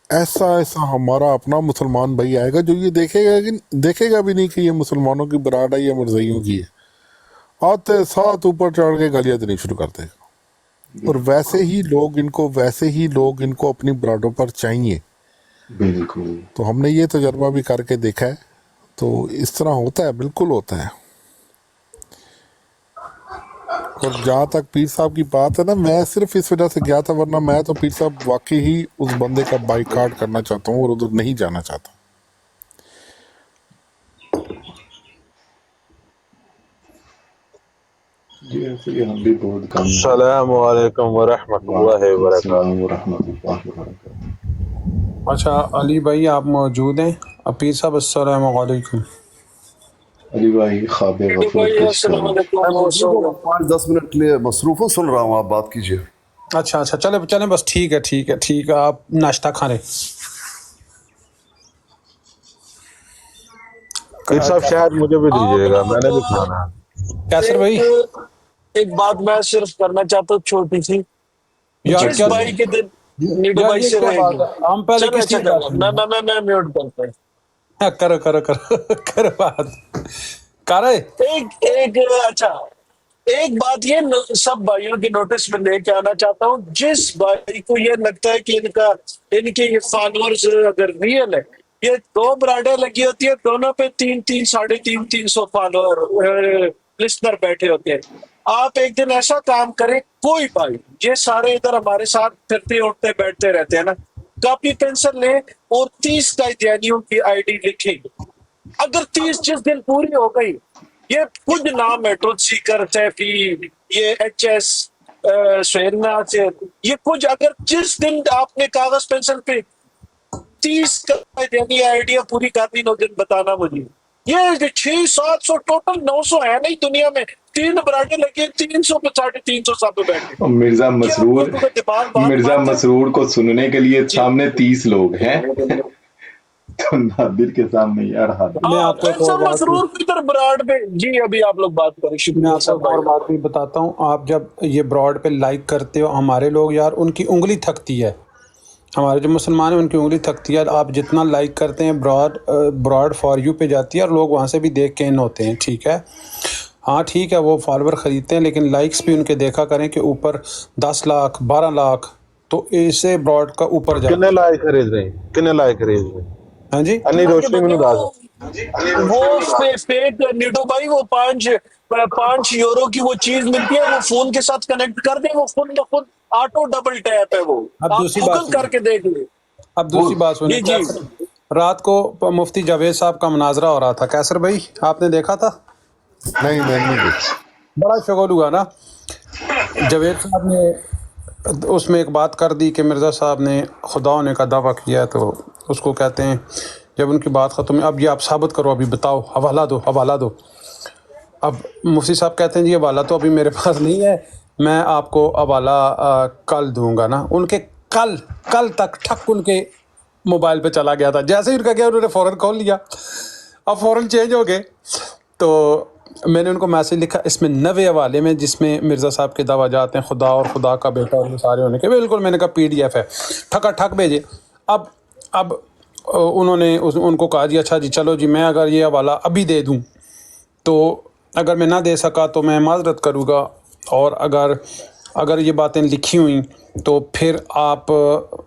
ایسا ایسا ہمارا اپنا مسلمان بھائی آئے گا جو یہ دیکھے گا بھی نہیں کہ یہ مسلمانوں کی براد ہے یا مرزائیوں کی ہے, آتے ساتھ اوپر چڑھ کے گالیاں دینی شروع کر دے گا. اور ویسے ہی لوگ ان کو اپنی برادوں پر چاہیے. بالکل. تو ہم نے یہ تجربہ بھی کر کے دیکھا ہے. تو اس طرح ہوتا ہے, بالکل ہوتا ہے. اور جہاں تک پیر صاحب کی بات ہے نا, میں صرف اس وجہ سے گیا تھا, ورنہ میں تو پیر صاحب واقعی ہی اس بندے کا بائیکاٹ کرنا چاہتا ہوں اور ادھر نہیں جانا چاہتا. جی ایسے ہی ہم بھی بہت کم. السلام علیکم ورحمۃ اللہ وعلیکم وبرکاتہ. السلام ورحمۃ اللہ وبرکاتہ. اچھا علی بھائی آپ موجود ہیں؟ پیر صاحب السلام علیکم. علی بھائی خواب غفلت پیش السلام کریں. علیکم. میں موجود ہوں, 5-10 منٹ کے لیے مصروف ہوں, سن رہا ہوں, آپ بات کیجیے. اچھا چلیں بس ٹھیک ہے. آپ ناشتہ کھا لیں. پیر صاحب شاید مجھے بھی دیجیے گا, میں نے بھی آپ کھانا ہے. کیسر بھائی ایک بات میں صرف کرنا چاہتا ہوں چھوٹی سی. یار جس کیا بھائی کے دل نیڈو یار بھائی یہ سے کیا رہے بات گی. ہے, ہم پہلے چلو کس اچھا چیز کرو, بات کریں؟ میں میوٹ کرتا ہوں. ہاں, کرو بات کرے. ایک اچھا ایک بات یہ سب بھائیوں کے نوٹس میں لے کے آنا چاہتا ہوں. جس بھائی کو یہ لگتا ہے کہ ان کے یہ فالوورز اگر ریئل ہے, یہ 2 برانڈیں لگی ہوتی ہے, دونوں پہ 300 فالوور لسنر بیٹھے ہوتے ہیں. آپ ایک دن ایسا کام کریں, کوئی بھائی, یہ سارے ادھر ہمارے ساتھ پھرتے اٹھتے بیٹھتے رہتے ہیں نا, کاپی پینسل لیں اور 30 قائدیانیوں کی آئی ڈی لکھیں. اگر 30 جس دن پوری ہو گئی, یہ کچھ نام ہے, ٹروتھ سیکر, سیفی, یہ ایچ ایس, سہیلنا سے, یہ کچھ اگر جس دن آپ نے کاغذ پینسل پہ 30 قائدیانی آئیڈیا پوری کرنی, 9 دن بتانا مجھے. یہ 600-700 ٹوٹل 900 ہے نہیں دنیا میں, 3 برانڈیں لگے, 300 پہ 350 سب پہ بیٹھے. اور مرزا کیا مسرور لوگوں کا دماغ بات مانتے کو سننے کے لیے جی. سامنے 30 لوگ ہیں. تو نادر کے سامنے یار حد. میں ہاں آپ کو ایک ایسا اور بات بھی مسرور کی طرف براڈ پہ جی. ابھی آپ لوگ بات کریں. میں شکریہ آپ کو صاحب ایک اور بھائی. بات بھی بتاتا ہوں. آپ جب یہ براڈ پہ لائک کرتے ہو, ہمارے لوگ یار ان کی انگلی تھکتی ہے, ہمارے جو مسلمان ہیں ان کی انگلی تھکتی ہے. آپ جتنا لائک کرتے ہیں براڈ فار یو پہ جاتی ہے, اور لوگ وہاں سے بھی دیکھ کے ان ہوتے ہیں. ٹھیک ہے, ہاں ٹھیک ہے, وہ فالوور خریدتے ہیں, لیکن لائکس بھی ان کے دیکھا کریں کہ اوپر 10 لاکھ 12 لاکھ, تو اسے براڈ کا اوپر کنے جاتا ہے. لائے خرید رہے ہیں, کنے لائے خرید رہے ہیں. ہاں جی, انی اللہ کے روشنی بندے میں داز. وہ فیک نیڈو بھائی, وہ 5 یورو کی وہ چیز ملتی ہے, وہ فون کے ساتھ کنیکٹ کر دیں, وہ خود بخود آٹو ڈبل ٹیپ ہے. وہ اب آپ دوسری بات گوگل کر سنیں, کے دیکھ لیں. سنیں. جی جی. رات کو مفتی جاوید صاحب کا مناظرہ ہو رہا تھا. کیسر بھائی آپ نے دیکھا تھا؟ نہیں میں نہیں دیکھا. بڑا شغل ہوا نا. جاوید صاحب نے اس میں ایک بات کر دی کہ مرزا صاحب نے خدا ہونے کا دعویٰ کیا, تو اس کو کہتے ہیں جب ان کی بات ختم ہے, اب یہ آپ ثابت کرو, ابھی بتاؤ, حوالہ دو. اب مفتی صاحب کہتے ہیں جی حوالہ تو ابھی میرے پاس نہیں ہے, میں آپ کو حوالہ کل دوں گا نا. ان کے کل تک ٹھک ان کے موبائل پہ چلا گیا تھا. جیسے ہی ان کا گیا انہوں نے فوراً کھول لیا. اب فوراً چینج ہو گئے. تو میں نے ان کو میسج لکھا اس میں 90 حوالے میں جس میں مرزا صاحب کے دعویٰ جاتے ہیں خدا اور خدا کا بیٹا اور یہ سارے ہونے کے. بالکل میں نے کہا PDF ہے, ٹھکا ٹھک بھیجے. اب انہوں نے ان کو کہا جی اچھا جی چلو جی میں اگر یہ حوالہ ابھی دے دوں تو اگر میں نہ دے سکا تو میں معذرت کروں گا, اور اگر یہ باتیں لکھی ہوئیں تو پھر آپ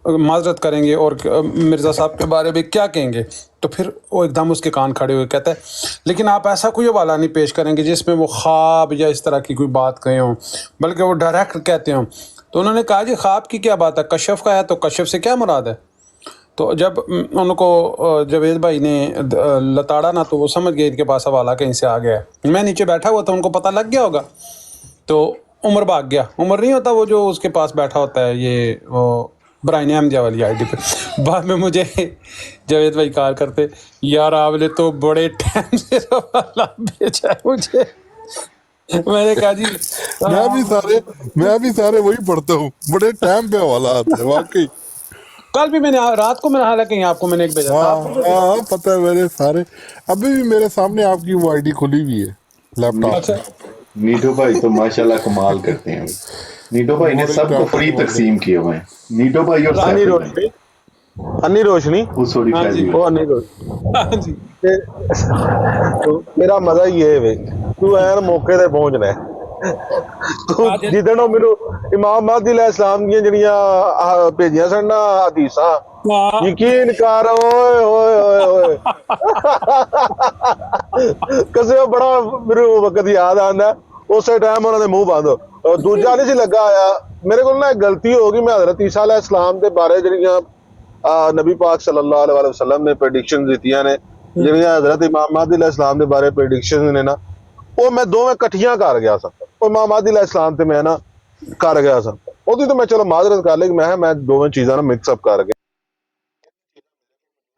معذرت کریں گے اور مرزا صاحب کے بارے میں کیا کہیں گے. تو پھر وہ ایک دم اس کے کان کھڑے ہوئے کہتا ہے لیکن آپ ایسا کوئی حوالہ نہیں پیش کریں گے جس میں وہ خواب یا اس طرح کی کوئی بات کہیں ہوں, بلکہ وہ ڈائریکٹ کہتے ہوں. تو انہوں نے کہا جی خواب کی کیا بات ہے, کشف کا ہے تو کشف سے کیا مراد ہے. تو جب ان کو جاوید بھائی نے لتاڑا نا تو وہ سمجھ گئے ان کے پاس حوالہ کہیں سے آ گیا ہے. میں نیچے بیٹھا ہوا تھا, ان کو پتہ لگ گیا ہوگا. تو عمر بھاگ گیا. عمر نہیں ہوتا وہ جو اس کے پاس بیٹھا ہوتا ہے, یہ وہ برائن احمدیہ والی ID پہ. بعد میں مجھے جاوید بھائی کال کرتے یار آپ نے تو بڑے ٹائم سے حوالہ بھیجا ہے مجھے. میں نے کہا جی میں بھی سارے وہی پڑھتا ہوں, بڑے ٹائم پہ حوالہ آتے ہیں واقعی. کل بھی میں نے رات کو میں نے حالانکہ آپ کو میں نے ایک بھیجا تھا. ہاں پتہ ہے میرے سارے, ابھی بھی میرے سامنے آپ کی وہ ID کھلی ہوئی ہے لیپ ٹاپ اچھا پہ. نیٹو بھائی تو ماشاءاللہ کمال کرتے ہیں. نیٹو بھائی نے بڑے سب کو ٹائم فری پہ تقسیم کیے ہوئے ہیں. نیٹو بھائی اور انی سیف بھائی, روشنی, انی روشنی, وہ سوری ہاں جی فیضی وہ بھائی. انی روشنی. ہاں جی تو میرا مزہ یہ ہے تو این موقع تے پہنچنا ہے. تو آج جدن میرے امام مہدی علیہ السلام دیا جڑیاں بھیجیاں سن نا حدیثاں, یقین کر اوئے ہوئے ہوئے ہوئے کسے بڑا میرے وقت یاد آندا ہے اسی ٹائم انہوں نے منہ بند. دوجا نہیں سی لگا آیا میرے کو نا ایک غلطی ہوگی, میں حضرت عیسیٰ علیہ السلام کے بارے جڑیاں نبی پاک صلی اللہ علیہ وسلم نے پریڈکشن دیتیاں نے, جڑیاں حضرت امام مہدی علیہ السلام کے بارے پریڈکشن نے نا, وہ میں دوویں کٹھیاں کر گیا سا. وہ امام مہدی علیہ السلام تے میں نا کر گیا سا, وہ تو میں چلو معذرت کر لی کہ میں دوویں چیزاں نا مکس اپ کر گیا.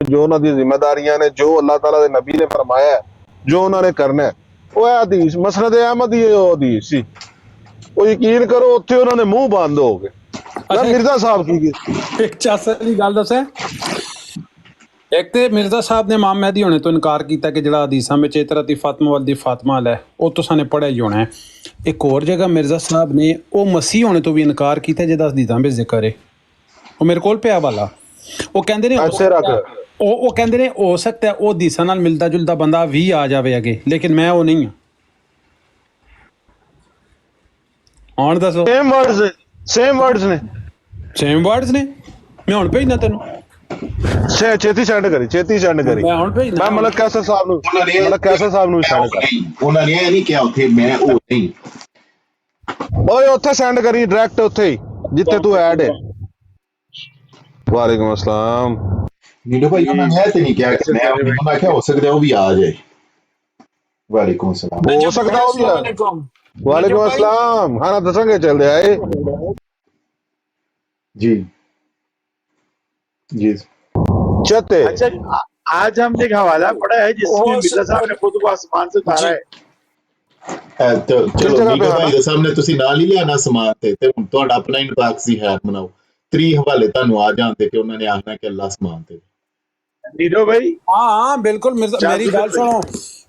جو انہوں دی ذمہ داریاں نے, جو اللہ تعالیٰ دے نبی نے فرمایا ہے, جو انہوں نے کرنا ہے, وہ ہے حدیث مسند احمد ہی حدیث سی. وہ یقین کرو اتنے انہوں نے منہ بند ہو گئے. نہ اچھا مرزا صاحب کی ایک چاسی گل دسیں, ایک تے مرزا صاحب نے امام مہدی ہونے تو انکار کیتا کہ جڑا حدیثاں وچ اطرتی فاطمہ ولدی فاطمہ ہے وہ تو سانے پڑھیا ہی ہونا ہے. ایک اور جگہ مرزا صاحب نے وہ مسیح ہونے تو بھی انکار کیتا جدا حدیثاں وچ ذکر ہے, وہ میرے کول پیا والا. وہ کہندے نے ایسے رکھ وہ کہندے نے ہو سکتا ہے وہ حدیثاں نال ملتا جلتا بندہ بھی آ جاوے اگے, لیکن میں وہ نہیں ہوں. ہن دسو سیم ورڈز نے سیم ورڈز نے. میں ہن بھیجنا تینوں, چھتی سینڈ کری, چھتی سینڈ کری. میں ہن بھیجنا. میں ملک کیسر صاحب نو, ملک کیسر صاحب نو سینڈ کر. انہوں نے یہ نہیں کیا اتنے میں وہ نہیں. اوئے اوتھے سینڈ کری ڈائریکٹ اوتھے ہی جتھے تو ایڈ ہے. وعلیکم السلام. نیٹو بھائی انہوں نے ایسے نہیں کیا کہ میں انہوں نے کیا ہو سکتا ہے وہ بھی آ جائے. وعلیکم السلام. ہو سکتا ہو السلام گیا. علیکم. وعلیکم السلام. ہاں دساں گے چل دے آئے. جی جی چتے اچھا آج ہم نے ایک حوالہ پڑھا ہے جس میں مرزا صاحب نے خود کو آسمان سے اتارا ہے. تو کس چلو جگہ پہ نیٹو آنا بھائی کے سامنے تسی نال ہی لینا سمان تے تہاڈا اپنا ان باکس ہی خیر مناؤ. 3 حوالے تانوں آ جاندے کہ انہوں نے آخنا کہ اللہ سمان تے. نیرو بھائی ہاں بالکل مرزا, میری گل سنو.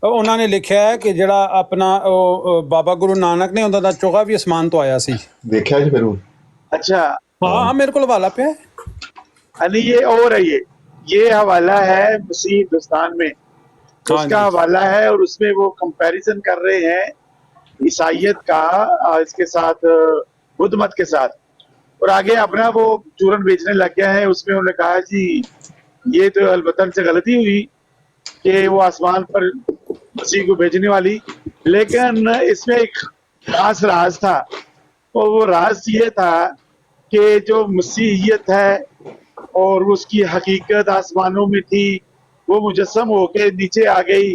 انہوں نے لکھیا ہے کہ جڑا اپنا بابا گرو نانک نے انہوں دا چوغا بھی اسمان تو آیا سی. دیکھا جی پھر اچھا ہاں میرے کو حوالہ پہ ہے. علی یہ اور ہے, یہ حوالہ ہے مسیح ہندوستان میں ہاں اس جی کا حوالہ ہے, اور اس میں وہ کمپیریزن کر رہے ہیں عیسائیت کا اس کے ساتھ بدھ مت کے ساتھ, اور آگے اپنا وہ چورن بیچنے لگ گیا ہے. اس میں انہوں نے کہا جی یہ تو البتہ سے غلطی ہوئی کہ وہ آسمان پر مسیح کو بھیجنے والی, لیکن اس میں ایک خاص راز تھا, اور وہ راز یہ تھا کہ جو مسیحیت ہے اور اس کی حقیقت آسمانوں میں تھی, وہ مجسم ہو کے نیچے آ گئی,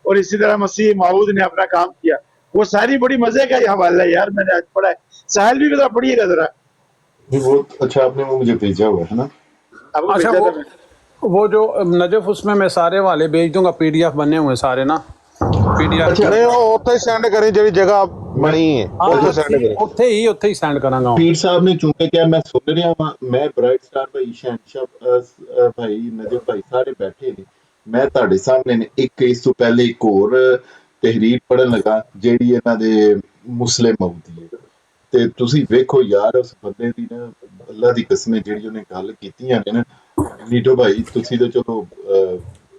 اور اسی طرح مسیح موعود نے اپنا کام کیا. وہ ساری بڑی مزے کا یہ حوالہ ہے یار, میں نے آج پڑھا ہے. ساحل بھی ذرا پڑھیے گا ذرا. بہت اچھا آپ نے وہ مجھے بھیجا ہوا ہے نا. آپ کو اچھا بھیجا تھا میں نے. وہ جو نجف اس میں سارے والے بھیج دوں گا, PDF بنے ہوئے سارے نا, PDF. نہیں وہ اوتھے ہی سینڈ کری جڑی جگہ بنی ہے اوتھے سینڈ کری. اتھے ہی سینڈ کراں گا. پیر صاحب نے چونکہ کیا میں سن رہا ہوں, میں برائٹ سٹار بھائی شہنشاہ بھائی نجف بھائی سارے بیٹھے نے, ਮੈਂ ਤੁਹਾਡੇ ਸਾਹਮਣੇ ਨੇ ਇੱਕ ਇਸ ਤੋਂ ਪਹਿਲੇ ਇੱਕ ਹੋਰ ਤਹਿਰੀਰ ਪੜ੍ਹਨ ਲੱਗਾ ਜਿਹੜੀ ਇਹਨਾਂ ਦੇ ਮੁਸਲਿਮ ਮਊਦ ਦੀ ਹੈ, ਤੇ ਤੁਸੀਂ ਵੇਖੋ ਯਾਰ ਉਸ ਬੰਦੇ ਦੀ ਨਾ ਅੱਲਾ ਦੀ ਕਸਮ ਹੈ ਜਿਹੜੀ ਉਹਨੇ ਗੱਲ ਕੀਤੀਆਂ ਨੇ ਨਾ। ਨੀਟੋ ਭਾਈ ਤੁਸੀਂ ਤਾਂ ਚਲੋ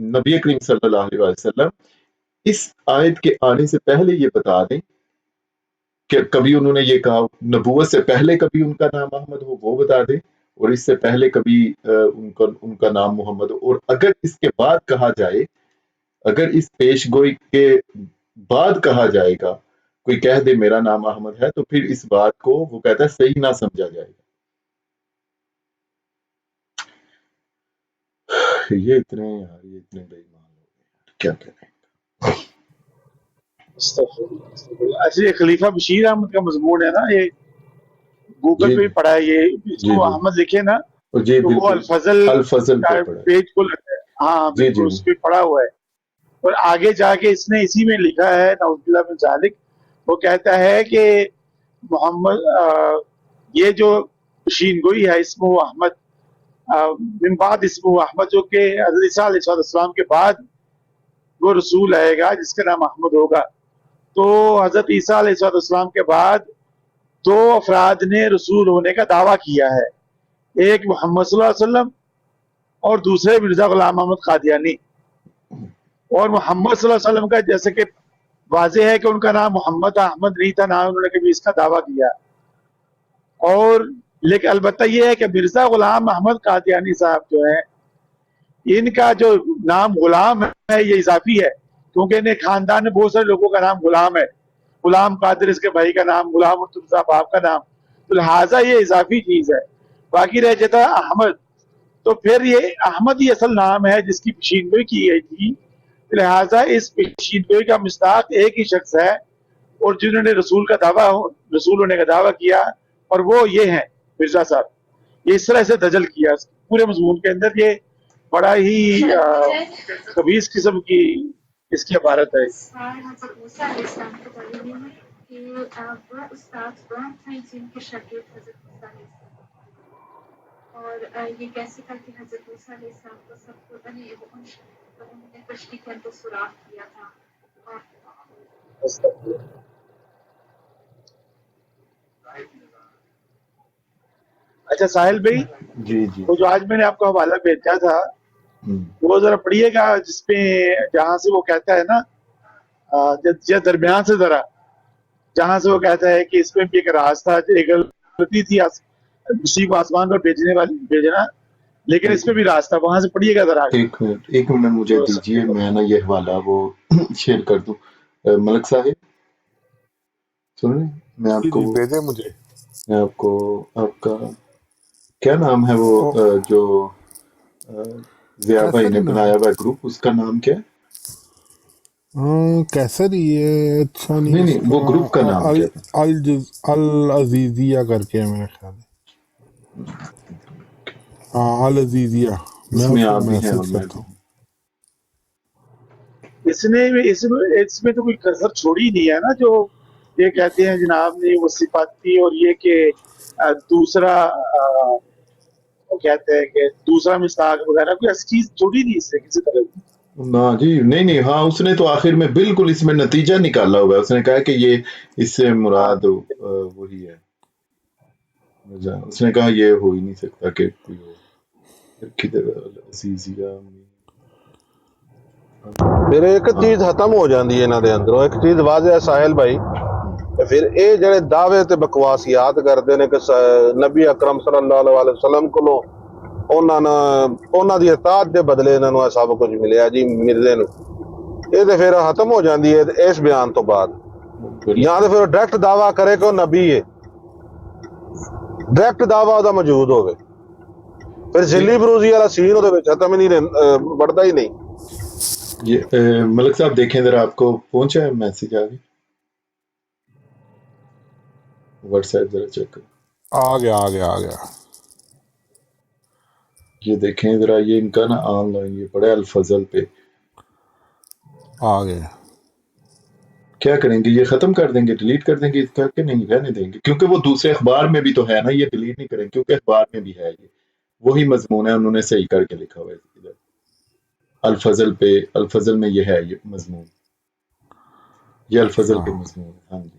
نبی کریم صلی اللہ علیہ وسلم اس آیت کے آنے سے پہلے یہ بتا دیں کہ کبھی انہوں نے یہ کہا، نبوت سے پہلے کبھی ان کا نام احمد ہو وہ بتا دیں، اور اس سے پہلے کبھی ان کا نام محمد ہو، اور اگر اس کے بعد کہا جائے، اگر اس پیش گوئی کے بعد کہا جائے گا، کوئی کہہ دے میرا نام احمد ہے، تو پھر اس بات کو وہ کہتا ہے صحیح نہ سمجھا جائے گا۔ یہ اتنے بے ایمان ہو گئے، کیا کہتے ہیں۔ استغفراللہ، استغفراللہ۔ اچھا، یہ خلیفہ بشیر احمد کا مضمون ہے نا، یہ گوگل جی پہ بھی پڑھا ہے، یہ اس جی کو جی احمد لکھے نا جی تو وہ بالکل، الفضل الفضل کا پہ پڑھا ہے۔ پیج کو لگتا ہے، ہاں جی بالکل جی اس پہ پڑھا ہوا ہے۔ اور آگے جا کے اس نے اسی میں لکھا ہے نعوذ باللہ من ذالک، وہ کہتا ہے کہ محمد یہ جو شین گوئی ہے اسمہ احمد، من بعد اسمہ احمد، جو کہ حضرت عیسیٰ علیہ السلام کے بعد وہ رسول آئے گا جس کا نام احمد ہوگا۔ تو حضرت عیسیٰ علیہ السلام کے بعد دو افراد نے رسول ہونے کا دعویٰ کیا ہے، ایک محمد صلی اللہ علیہ وسلم اور دوسرے مرزا غلام محمد قادیانی۔ اور محمد صلی اللہ علیہ وسلم کا جیسے کہ واضح ہے کہ ان کا نام محمد احمد نہیں تھا، نہ انہوں نے کبھی اس کا دعویٰ کیا، اور لیکن البتہ یہ ہے کہ مرزا غلام محمد قادیانی صاحب جو ہیں، ان کا جو نام غلام ہے یہ اضافی ہے، کیونکہ انہیں خاندان میں بہت سارے لوگوں کا نام غلام ہے، غلام قادر اس کے بھائی کا نام، غلام مرتضیٰ باپ کا نام، تو لہٰذا یہ اضافی چیز ہے۔ باقی رہ جاتا ہے احمد، تو پھر یہ احمد ہی اصل نام ہے جس کی پیشین گوئی کی گئی تھی، لہٰذا اس پیشین گوئی کا مصداق ایک ہی شخص ہے، اور جنہوں نے رسول ہونے کا دعویٰ کیا، اور وہ یہ ہیں مرزا صاحب۔ یہ اس طرح سے دجل کیا پورے مضمون کے اندر، یہ بڑا ہی خبیث قسم کی اس کی عبارت ہے۔ حضرت موسیٰ علیہ السلام کے بارے میں ہے کہ وہ استاد کون تھے جن کے شاگرد حضرت موسیٰ علیہ السلام، اور یہ کیسے تھا کہ حضرت موسیٰ علیہ السلام کو سب کو انہوں نے کشتی کے اندر سوراخ کیا تھا، اور اچھا ساحل بھائی، جی جی وہ جو آج میں نے آپ کو حوالہ بھیجا تھا ہم۔ وہ ذرا پڑھیے گا، جس میں جہاں سے وہ کہتا ہے نا یہ درمیان سے ذرا، جہاں سے وہ کہتا ہے کہ اس میں بھی ایک راز تھا، ایک غلطی تھی کسی کو آسمان پر بھیجنا، لیکن اس میں بھی راز تھا، وہاں سے پڑھیے گا ذرا آگے۔ ایک منٹ مجھے دیجیے، میں نا یہ حوالہ وہ شیئر کر دوں۔ ملک صاحب سن رہے ہیں؟ میں آپ جی کو جی بھیجے مجھے۔ آپ کا کیا نام ہے وہ جو ضیاء بھائی کیسر نے ہی نام بنایا ہوا ہے گروپ، اس کا نام کیا ہے؟ کیسر ہی ہے، اچھا نہیں اس وہ کا گروپ کا نام کیا تھا؟ العزیزیہ کر کے ہے میرے خیال ہے، ہاں العزیزیہ، میں اس میں اس کو آپ بھی ہیں اور میسج میں کرتا بھی ہوں۔ ہوں۔ اس میں تو کوئی کسر چھوڑی نہیں ہے نا، جو یہ کہتے ہیں جناب نے وہ صفاتی، اور یہ کہ دوسرا وہ کہتے ہیں کہ دوسرا مصداق وغیرہ، کوئی ایسی چیز چھوڑی نہیں اس سے کسی طرح کی۔ نہ جی نہیں، ہاں اس نے تو آخر میں بالکل اس میں نتیجہ نکالا ہوا ہے، اس نے کہا کہ یہ اس سے مراد وہی ہے، اس نے کہا یہ ہو ہی نہیں سکتا کہ کوئی ہو۔ کدھر عزیزیہ پھر ایک چیز ختم ہو جاندی ہے انہاں دے اندروں، ایک چیز واضح ہے ساحل بھائی، پھر اے جڑے دعوے تے بکواسیات کردے نے کہ نبی اکرم صلی اللہ علیہ وسلم کولوں انہاں دی اطاعت دے بدلے انہاں نوں سب کچھ ملیا جی مرزے نوں، یہ تے پھر ختم ہو جاندی ہے اس بیان تو بعد، یا تے پھر ڈائریکٹ دعویٰ کرے کہ وہ نبی ہے، ڈائریکٹ دعویٰ دا موجود ہوگا، پھر ذلی بروزی والا سین وہ ختم ہی نہیں بڑھتا ہی نہیں۔ یہ ملک صاحب دیکھیں ذرا، آپ کو پہنچا ہے میسج آگے واٹس ایپ، ذرا چیک کریں۔ آ گیا یہ دیکھیں ذرا، یہ ان کا نا آن لائن یہ پڑھا ہے الفضل پہ، آ گیا۔ کیا کریں گے؟ یہ ختم کر دیں گے، ڈیلیٹ کر دیں گے اس کا کہ نہیں رہنے دیں گے؟ کیونکہ وہ دوسرے اخبار میں بھی تو ہے نا، یہ ڈیلیٹ نہیں کریں کیونکہ اخبار میں بھی ہے، یہ وہی مضمون ہے، انہوں نے صحیح کر کے لکھا ہوا ہے ادھر الفضل پہ، الفضل میں یہ ہے، یہ مضمون، یہ الفضل اچھا پہ مضمون ہے۔ ہاں جی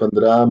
15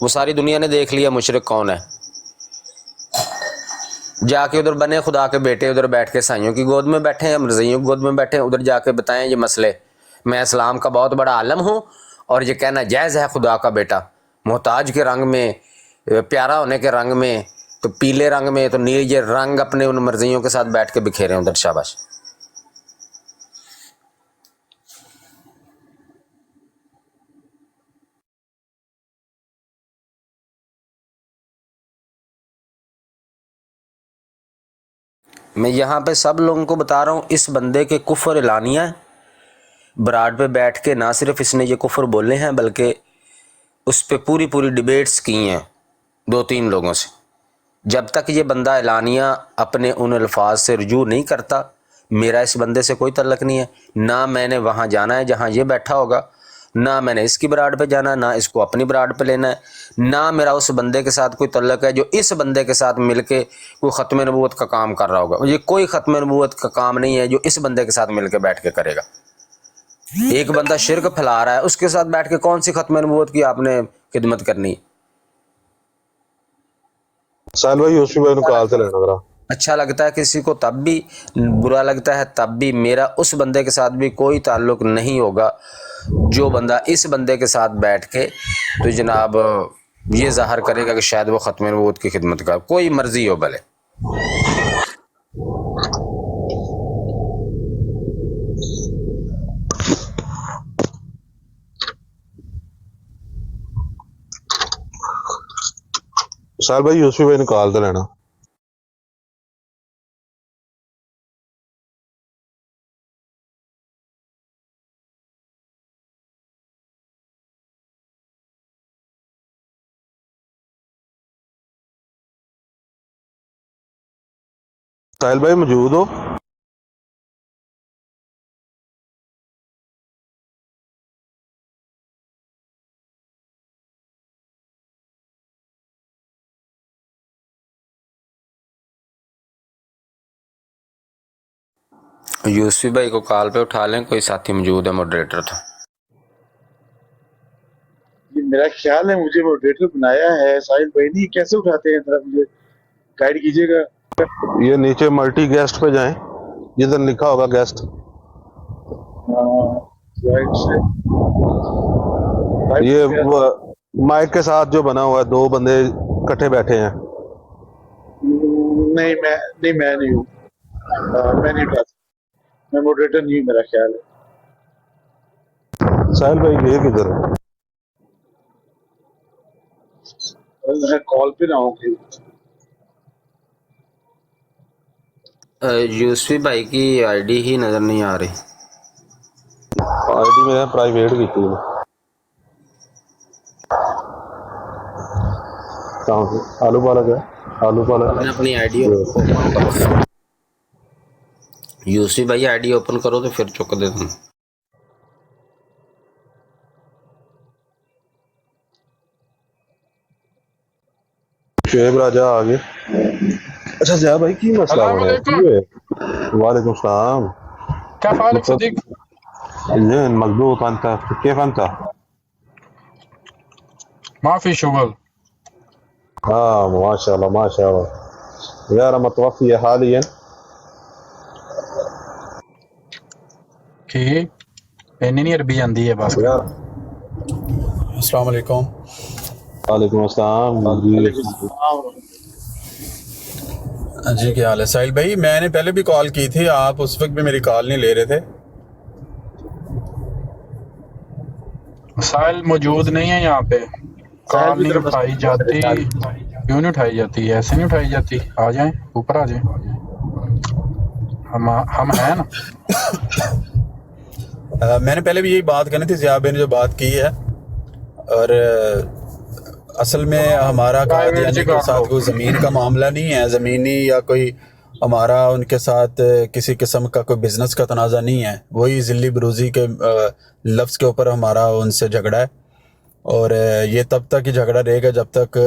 وہ ساری دنیا نے دیکھ لیا مشرک کون ہے. جا کے ادھر بنے خدا کے بیٹے ادھر بیٹھ کے عیسائیوں کی گود میں بیٹھے ہیں, مرزائیوں کی گود میں بیٹھے ہیں, ادھر جا کے بتائیں یہ مسئلے. میں اسلام کا بہت بڑا عالم ہوں اور یہ کہنا جائز ہے خدا کا بیٹا, محتاج کے رنگ میں, پیارا ہونے کے رنگ میں, تو پیلے رنگ میں, تو نیل, یہ رنگ اپنے ان مرضیوں کے ساتھ بیٹھ کے بکھیرے ہیں ادھر. شاباش. میں یہاں پہ سب لوگوں کو بتا رہا ہوں اس بندے کے کفر اعلانیہ ہے. براڈ پہ بیٹھ کے نہ صرف اس نے یہ کفر بولے ہیں بلکہ اس پہ پوری ڈیبیٹس کی ہیں 2-3 لوگوں سے. جب تک یہ بندہ اعلانیہ اپنے ان الفاظ سے رجوع نہیں کرتا, میرا اس بندے سے کوئی تعلق نہیں ہے. نہ میں نے وہاں جانا ہے جہاں یہ بیٹھا ہوگا, نہ میں نے اس کی براڈ پہ جانا ہے, نہ اس کو اپنی براڈ پہ لینا ہے, نہ میرا اس بندے کے ساتھ کوئی تعلق ہے جو اس بندے کے ساتھ مل کے کوئی ختم نبوت کا کام کر رہا ہوگا. یہ کوئی ختم نبوت کا کام نہیں ہے جو اس بندے کے ساتھ مل کے بیٹھ کے کرے گا. ایک بندہ شرک پھیلا رہا ہے, اس کے ساتھ بیٹھ کے کون سی ختم نبوت کی آپ نے خدمت کرنی ہے؟ سال بھائی یوسف بھائی نکال سے لینا ذرا. اچھا لگتا ہے کسی کو تب بھی, برا لگتا ہے تب بھی. میرا اس بندے کے ساتھ بھی کوئی تعلق نہیں ہوگا جو بندہ اس بندے کے ساتھ بیٹھ کے تو جناب یہ ظاہر کرے گا کہ شاید وہ ختم نبوت کی خدمت کا, کوئی مرضی ہو بھلے. سال بھائی یوسف بھائی نکال سے لینا. ساحل بھائی موجود ہو؟ یوسفی بھائی کو کال پہ اٹھا لیں, کوئی ساتھی موجود ہے ماڈریٹر تھا. میرا خیال ہے مجھے ماڈریٹر بنایا ہے ساحل بھائی نے, کیسے اٹھاتے ہیں ذرا مجھے گائیڈ کیجیے گا. یہ نیچے ملٹی گیسٹ پہ جائیں, جدھر لکھا ہوگا گیسٹ, یہ مائک کے ساتھ جو بنا ہوا ہے, 2 بندے کٹھے بیٹھے ہیں. نہیں میں نہیں ہوں, میں نہیں اٹھا سکتا, میں ماڈریٹر نہیں ہوں میرا خیال ہے. ساحل بھائی یہ کدھر ہے؟ میں کال پہ نہ ہوں کہ یوسفی بھائی کی آئی ڈی ہی نظر نہیں آ رہی. آئی ڈی میں پرائیویٹ کی تھی. آلو پالا کیا؟ آلو پالا اپنی آئی ڈی اوپن کرو, یوسفی بھائی آئی ڈی اوپن کرو تو پھر چک دے تم. شعیب راجہ آگے. اچھا ضیاء بھائی کی مسئلہ ہو رہا ہے؟ وعلیکم السلام. كيف حالك صديق؟ زين مضبوط. انت كيف انت؟ ما في شغل. ما شاء الله ما شاء الله. غير متوفية حاليا. كيف؟ انني عربي عندي بس. السلام علیکم. وعلیکم السلام. جی کیا حال ہے ساحل بھائی؟ میں نے پہلے بھی کال کی تھی, آپ اس وقت بھی میری کال نہیں لے رہے تھے. ساحل موجود نہیں ہے یہاں پہ, کال نہیں اٹھائی جاتی. کیوں نہیں اٹھائی جاتی؟ ایسے نہیں اٹھائی جاتی. آ جائیں اوپر, آ جائیں, ہم ہیں نا. میں نے پہلے بھی یہی بات کرنی تھی, ضیاء بھائی نے جو بات کی ہے, اور اصل میں ہمارا قادیانی کے ساتھ کوئی زمین کا معاملہ نہیں ہے, زمینی یا کوئی ہمارا ان کے ساتھ کسی قسم کا کوئی بزنس کا تنازع نہیں ہے. وہی ذلی بروزی کے لفظ کے اوپر ہمارا ان سے جھگڑا ہے, اور یہ تب تک ہی جھگڑا رہے گا جب تک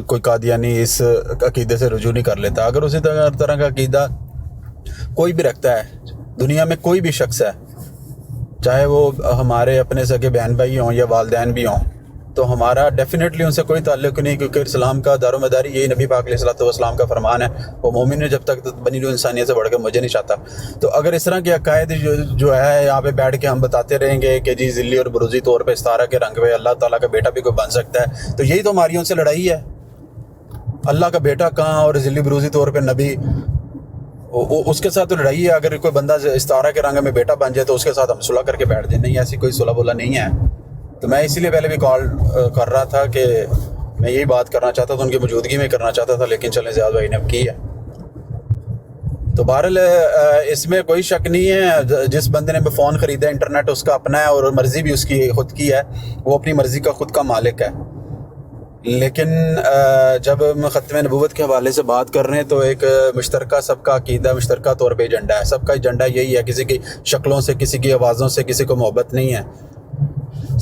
کوئی قادیانی اس عقیدے سے رجوع نہیں کر لیتا. اگر اسی طرح کا عقیدہ کوئی بھی رکھتا ہے, دنیا میں کوئی بھی شخص ہے, چاہے وہ ہمارے اپنے سگے بہن بھائی ہوں یا والدین بھی ہوں, تو ہمارا ڈیفینیٹلی ان سے کوئی تعلق نہیں، کیونکہ اسلام کا دار و مداری یہی نبی پاک علیہ السلام کا فرمان ہے، وہ مومن ہے جب تک بنی جو انسانیت سے بڑھ کے مجھے نہیں چاہتا۔ تو اگر اس طرح کے عقائد جو ہے یہاں پہ بیٹھ کے ہم بتاتے رہیں گے کہ جی ذلی اور بروزی طور پہ استعارہ کے رنگ پہ اللہ تعالیٰ کا بیٹا بھی کوئی بن سکتا ہے، تو یہی تو ہماری ان سے لڑائی ہے۔ اللہ کا بیٹا کہاں اور ذلی بروزی طور پہ نبی، اس کے ساتھ تو لڑائی ہے۔ اگر کوئی بندہ استعارہ کے رنگ میں بیٹا بن جائے تو اس کے ساتھ ہم صلح کر کے بیٹھ جائیں، نہیں ایسی کوئی صلح بولا نہیں ہے۔ تو میں اسی لیے پہلے بھی کال کر رہا تھا کہ میں یہی بات کرنا چاہتا تھا، ان کی موجودگی میں کرنا چاہتا تھا، لیکن چلیں زیاد بھائی نے اب کی ہے۔ تو بہرحال اس میں کوئی شک نہیں ہے، جس بندے نے فون خریدا انٹرنیٹ اس کا اپنا ہے اور مرضی بھی اس کی خود کی ہے، وہ اپنی مرضی کا خود کا مالک ہے۔ لیکن جب ہم ختم نبوت کے حوالے سے بات کر رہے ہیں تو ایک مشترکہ سب کا عقیدہ، مشترکہ طور پہ ایجنڈا ہے، سب کا ایجنڈا یہی ہے، کسی کی شکلوں سے، کسی کی آوازوں سے کسی کو محبت نہیں ہے،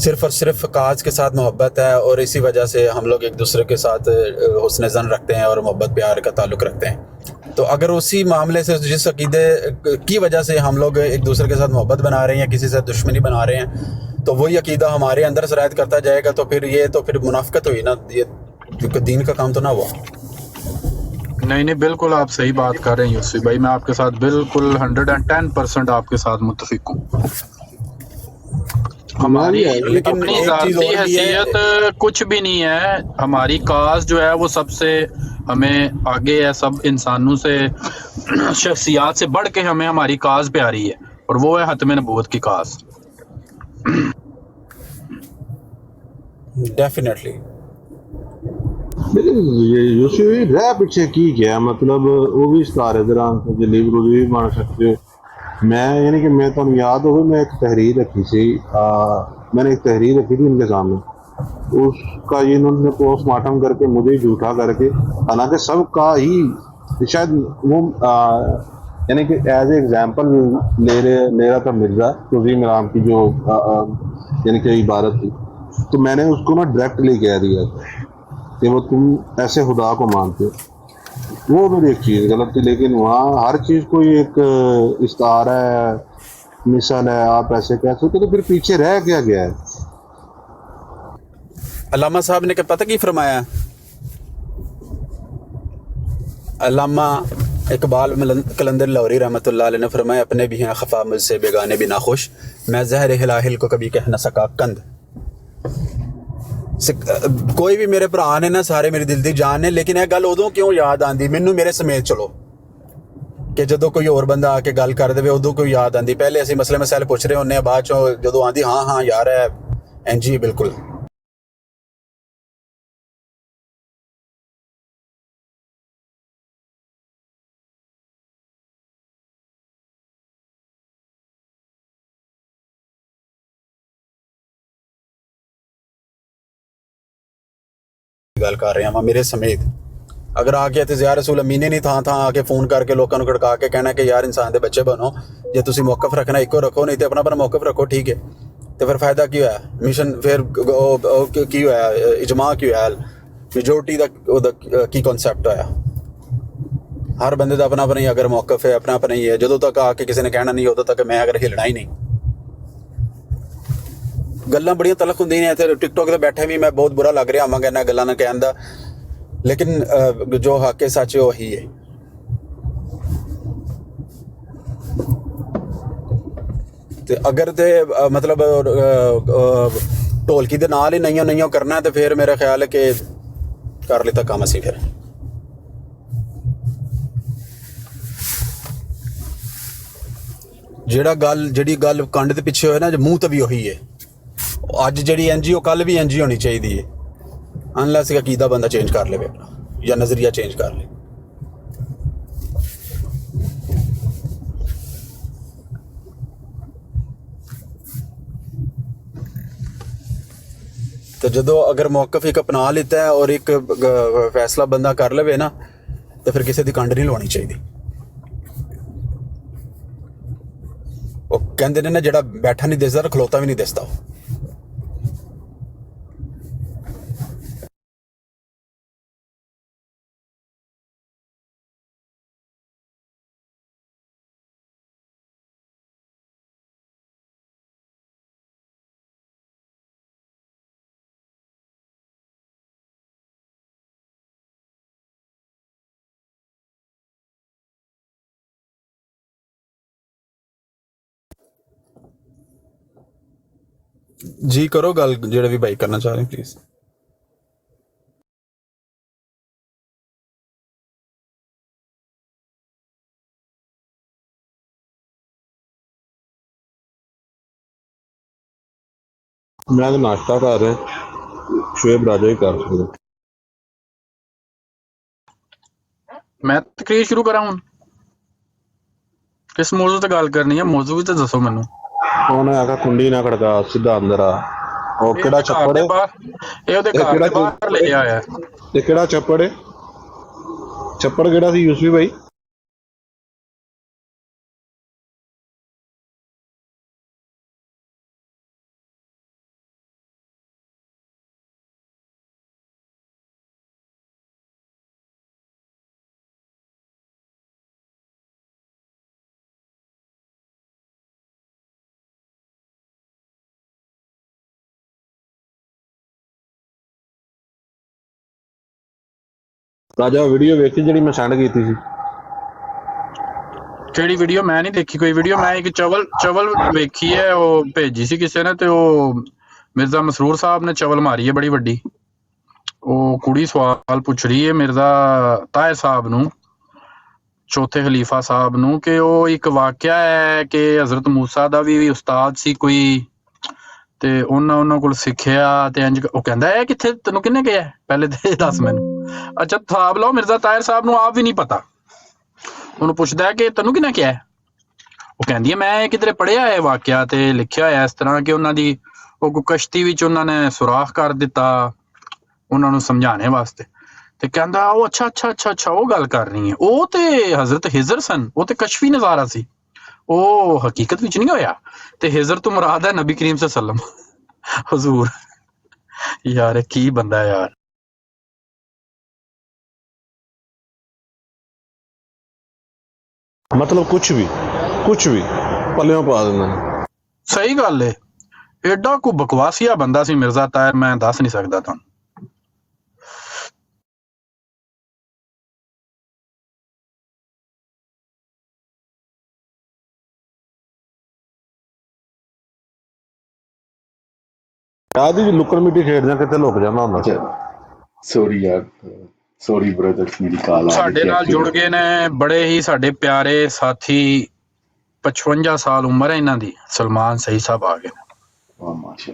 صرف اور صرف کاج کے ساتھ محبت ہے، اور اسی وجہ سے ہم لوگ ایک دوسرے کے ساتھ حسن ظن رکھتے ہیں اور محبت پیار کا تعلق رکھتے ہیں۔ تو اگر اسی معاملے سے، جس عقیدے کی وجہ سے ہم لوگ ایک دوسرے کے ساتھ محبت بنا رہے ہیں، کسی سے دشمنی بنا رہے ہیں، تو وہی عقیدہ ہمارے اندر سرایت کرتا جائے گا، تو پھر یہ تو پھر منافقت ہوئی نا، یہ دین کا کام تو نہ ہوا۔ نہیں بالکل آپ صحیح بات کر رہے ہیں یوسف بھائی، میں آپ کے ساتھ بالکل 110% آپ کے ساتھ متفق ہوں۔ ہماری لیکن اپنی ایک چیز ذاتی اور بھی ہے، حیثیت کچھ بھی نہیں ہے، ہماری کاز جو ہے وہ سب سے ہمیں آگے ہے، سب انسانوں سے، شخصیات سے بڑھ کے ہمیں ہماری کاز پیاری ہے، اور وہ ہے ختم نبوت کی کاز۔ ڈیفینیٹلی لیکن یوسف رہ پیچھے کی گیا، مطلب وہ بھی ستارے دران جلیب روزی بھی بن سکتے ہو۔ میں یعنی کہ میں تمہیں یاد ہوگی، میں ایک تحریر رکھی تھی، میں نے ایک تحریر رکھی تھی ان کے سامنے، اس کا یہ انہوں نے پوسٹ مارٹم کر کے مجھے جھوٹا کر کے، حالانکہ سب کا ہی شاید وہ یعنی کہ ایز اے ایگزامپل لے رہا تھا مرزا عظیم رام کی جو یعنی کہ عبارت تھی، تو میں نے اس کو نا ڈائریکٹلی کہہ دیا کہ وہ تم ایسے خدا کو مانتے ہو، وہ میری ایک چیز غلط تھی۔ لیکن وہاں ہر چیز کو ایک استعارہ ہے، مثال ہے، آپ ایسے کہہ سکتے، تو پھر پیچھے رہ کیا گیا ہے؟ علامہ صاحب نے کہ پتہ کی فرمایا، علامہ اقبال قلندر لاہوری رحمۃ اللہ علیہ نے فرمایا، اپنے بھی ہیں خفا مجھ سے بیگانے بھی ناخوش، میں زہر ہلاہل کو کبھی کہہ نہ سکا کند۔ کوئی بھی میرے بھرا نے نا سارے میری دل دی جان نے، لیکن یہ گل ادوں کیوں یاد آندی مینوں میرے سمیت چلو کہ جدو کوئی اور بندہ آ کے گل کر دے ادو کوئی یاد آندی، پہلے اسی مسئلے مسائل پوچھ رہے ہونے، بعد چوں جدو آندی ہاں یار ہے این جی بالکل۔ گل کر رہے ہیں میرے سمیت، اگر آ کے تے زیار رسول امین نہیں تھان آ کے فون کر کے لوگوں کو کھڑکا کے کہنا کہ یار انسان دے بچے بنو، جے تسی موقف رکھنا ایک رکھو، نہیں تے اپنا اپنا موقف رکھو، ٹھیک ہے، تو پھر فائدہ کی ہوا مشن، پھر کی ہوا اجماع کی ہوا، میجورٹی دا کی کنسیپٹ ہوا، ہر بندے دا اپنا اپنا ہی اگر موقف ہے، اپنا اپنا ہی ہے، جدوں تک آ کے کسی نے کہنا نہیں ادوں تک میں اگر ہلنا ہی نہیں۔ گلاں بڑیاں تلخ ہوندی نے، ٹک ٹاک تے بیٹھے بھی میں بہت برا لگ رہا ہاں کہ گلاں نہ کہن دا، لیکن جو حق ہے سچ ہے وہی ہے۔ تے اگر تے مطلب ڈھولکی دے نال ہی نئیوں کرنا ہے تو پھر میرا خیال ہے کہ کر لیتا کام اسی پھر۔ جڑی گل کنڈ دے پیچھے ہوئے نا منہ تے بھی وہی ہے، اج جڑی این جی او کل بھی این جی ہونی چاہیے، انلیس کہ عقیدہ بندہ چینج کر لے اپنا یا نظریہ چینج کر لے۔ تو جدو اگر موقف ایک اپنا لیتا ہے اور ایک فیصلہ بندہ کر لے نا، تو پھر کسی دی کنڈ نہیں لوانی چاہیے۔ وہ کہندے نے نا جڑا بیٹھا نہیں دسدا کھلوتا بھی نہیں دسدا۔ ਜੀ ਕਰੋ ਗੱਲ ਜਿਹੜੇ ਵੀ ਭਾਈ ਕਰਨਾ ਚਾਹ ਰਹੇ ਪਲੀਜ਼। ਮੈਂ ਤਾਂ ਨਾਸ਼ਤਾ ਕਰ ਰਿਹਾ, ਸ਼ੁਏਬ ਰਾਜਾ ਹੀ ਕਰ ਸਕਦਾ। ਮੈਂ ਤਕਰੀਰ ਸ਼ੁਰੂ ਕਰਾਂ ਹੁਣ? ਕਿਸ ਮੌਜੂ ਤੇ ਗੱਲ ਕਰਨੀ ਹੈ? ਮੌਜੂ ਵੀ ਤਾਂ ਦੱਸੋ ਮੈਨੂੰ। ਉਹਨੇ ਆਖਿਆ ਕੁੰਡੀ ਨਾ ਖੜਕਾ, ਸਿੱਧਾ ਅੰਦਰ ਆ। ਉਹ ਇਹ ਕਿਹੜਾ ਉਹਦੇ ਘਰ ਛੱਪੜ ਦੇ ਹੈ? ਬਾਹਰ, ਇਹ ਉਹਦੇ ਇਹ ਘਰ ਕਿਹੜਾ ਦੇ ਬਾਹਰ ਲੈ ਆਇਆ। ਇਹ ਕਿਹੜਾ ਛੱਪੜ ਹੈ? ਛੱਪੜ ਕਿਹੜਾ ਸੀ ਯੂਸਫੀ ਭਾਈ? ਰਾਜਾ ਵੀਡੀਓ ਵੇਖੀ ਜਿਹੜੀ ਮੈਂ ਸੈਂਡ ਕੀਤੀ ਸੀ? ਕਿਹੜੀ ਵੀਡੀਓ? ਮੈਂ ਨਹੀਂ ਦੇਖੀ ਕੋਈ ਵੀਡੀਓ। ਮੈਂ ਇੱਕ ਚਵਲ ਵੇਖੀ ਹੈ, ਉਹ ਭੇਜੀ ਸੀ ਕਿਸੇ ਨੇ, ਤੇ ਉਹ ਮਿਰਜ਼ਾ ਮਸਰੂਰ ਸਾਹਿਬ ਨੇ ਚਵਲ ਮਾਰੀ ਹੈ ਬੜੀ ਵੱਡੀ। ਉਹ ਕੁੜੀ ਸਵਾਲ ਪੁੱਛ ਰਹੀ ਹੈ ਮਿਰਜ਼ਾ ਤਾਹਿਰ ਸਾਹਿਬ ਨੂੰ, ਚੌਥੇ ਖਲੀਫਾ ਸਾਹਿਬ ਨੂੰ, ਕਿ ਉਹ ਇੱਕ ਵਾਕਿਆ ਹੈ ਕਿ ਹਜ਼ਰਤ ਮੂਸਾ ਦਾ ਵੀ ਉਸਤਾਦ ਸੀ ਕੋਈ, ਤੇ ਉਹਨਾਂ ਕੋਲ ਸਿੱਖਿਆ, ਤੇ ਇੰਜ ਉਹ ਕਹਿੰਦਾ ਹੈ ਕਿੱਥੇ, ਤੈਨੂੰ ਕਿਹਨੇ ਕਿਹਾ? ਪਹਿਲੇ ਤੇ ਦੱਸ ਮੈਨੂੰ। ਅੱਛਾ ਹਿਸਾਬ ਲਾਓ, ਮਿਰਜ਼ਾ ਤਾਹਿਰ ਸਾਹਿਬ ਨੂੰ ਆਪ ਵੀ ਨਹੀਂ ਪਤਾ। ਉਹਨੂੰ ਪੁੱਛਦਾ ਹੈ ਕਿ ਤੈਨੂੰ ਕਿਹਨੇ ਕਿਹਾ? ਉਹ ਕਹਿੰਦੀ ਹੈ ਮੈਂ ਕਿਧਰੇ ਪੜ੍ਹਿਆ ਹੈ ਵਾਕਿਆ, ਤੇ ਲਿਖਿਆ ਹੋਇਆ ਇਸ ਤਰ੍ਹਾਂ ਕਿ ਉਹਨਾਂ ਦੀ ਉਹ ਕਸ਼ਤੀ ਵਿੱਚ ਉਹਨਾਂ ਨੇ ਸੁਰਾਖ ਕਰ ਦਿੱਤਾ ਉਹਨਾਂ ਨੂੰ ਸਮਝਾਣੇ ਵਾਸਤੇ। ਤੇ ਕਹਿੰਦਾ ਉਹ ਅੱਛਾ ਉਹ ਗੱਲ ਕਰ ਰਹੀ ਹੈ। ਉਹ ਤੇ ਹਜ਼ਰਤ ਹਿਜ਼ਰ ਸਨ, ਉਹ ਤੇ ਕਸ਼ਫੀ ਨਜ਼ਾਰਾ ਸੀ, ਉਹ ਹਕੀਕਤ ਵਿੱਚ ਨਹੀਂ ਹੋਇਆ। ਤੇ ਹਿਜ਼ਰ ਤੋਂ ਮੁਰਾਦ ਹੈ ਨਬੀ ਕਰੀਮ ਸੱਲਮ ਹਜ਼ੂਰ। ਯਾਰ ਕੀ ਬੰਦਾ ਹੈ ਯਾਰ। ਮਤਲਬ ਕੁਛ ਵੀ ਪੱਲਿਓਂ ਪਾ ਦਿੰਦੇ ਨੇ। ਸਹੀ ਗੱਲ ਏ, ਐਡਾ ਕੋ ਬਕਵਾਸੀਆ ਬੰਦਾ ਸੀ ਮਿਰਜ਼ਾ ਤਾਹਿਰ, ਮੈਂ ਦੱਸ ਨਹੀਂ ਸਕਦਾ ਤੁਹਾਨੂੰ। ਆਦੀ ਵੀ ਲੁੱਕਣ ਮਿੱਟੀ ਖੇਡਦਾ ਕਿਤੇ ਲੁਕ ਜਾਂਦਾ ਹੁੰਦਾ। ਸੌਰੀ ਯਾਰ, ਸੌਰੀ ਬ੍ਰਦਰਸ, ਮੇਰੀ ਕਾਲ ਆ ਸਾਡੇ ਗਈ ਨਾਲ ਜੁੜ ਗਏ ਨੇ ਬੜੇ ਹੀ ਸਾਡੇ ਪਿਆਰੇ ਸਾਥੀ, 55 ਸਾਲ ਉਮਰ ਹੈ ਇਹਨਾਂ ਦੀ, ਸਲਮਾਨ ਸਹੀ ਸਾਹਿਬ ਆ ਗਏ। ਮਾਸ਼ਾ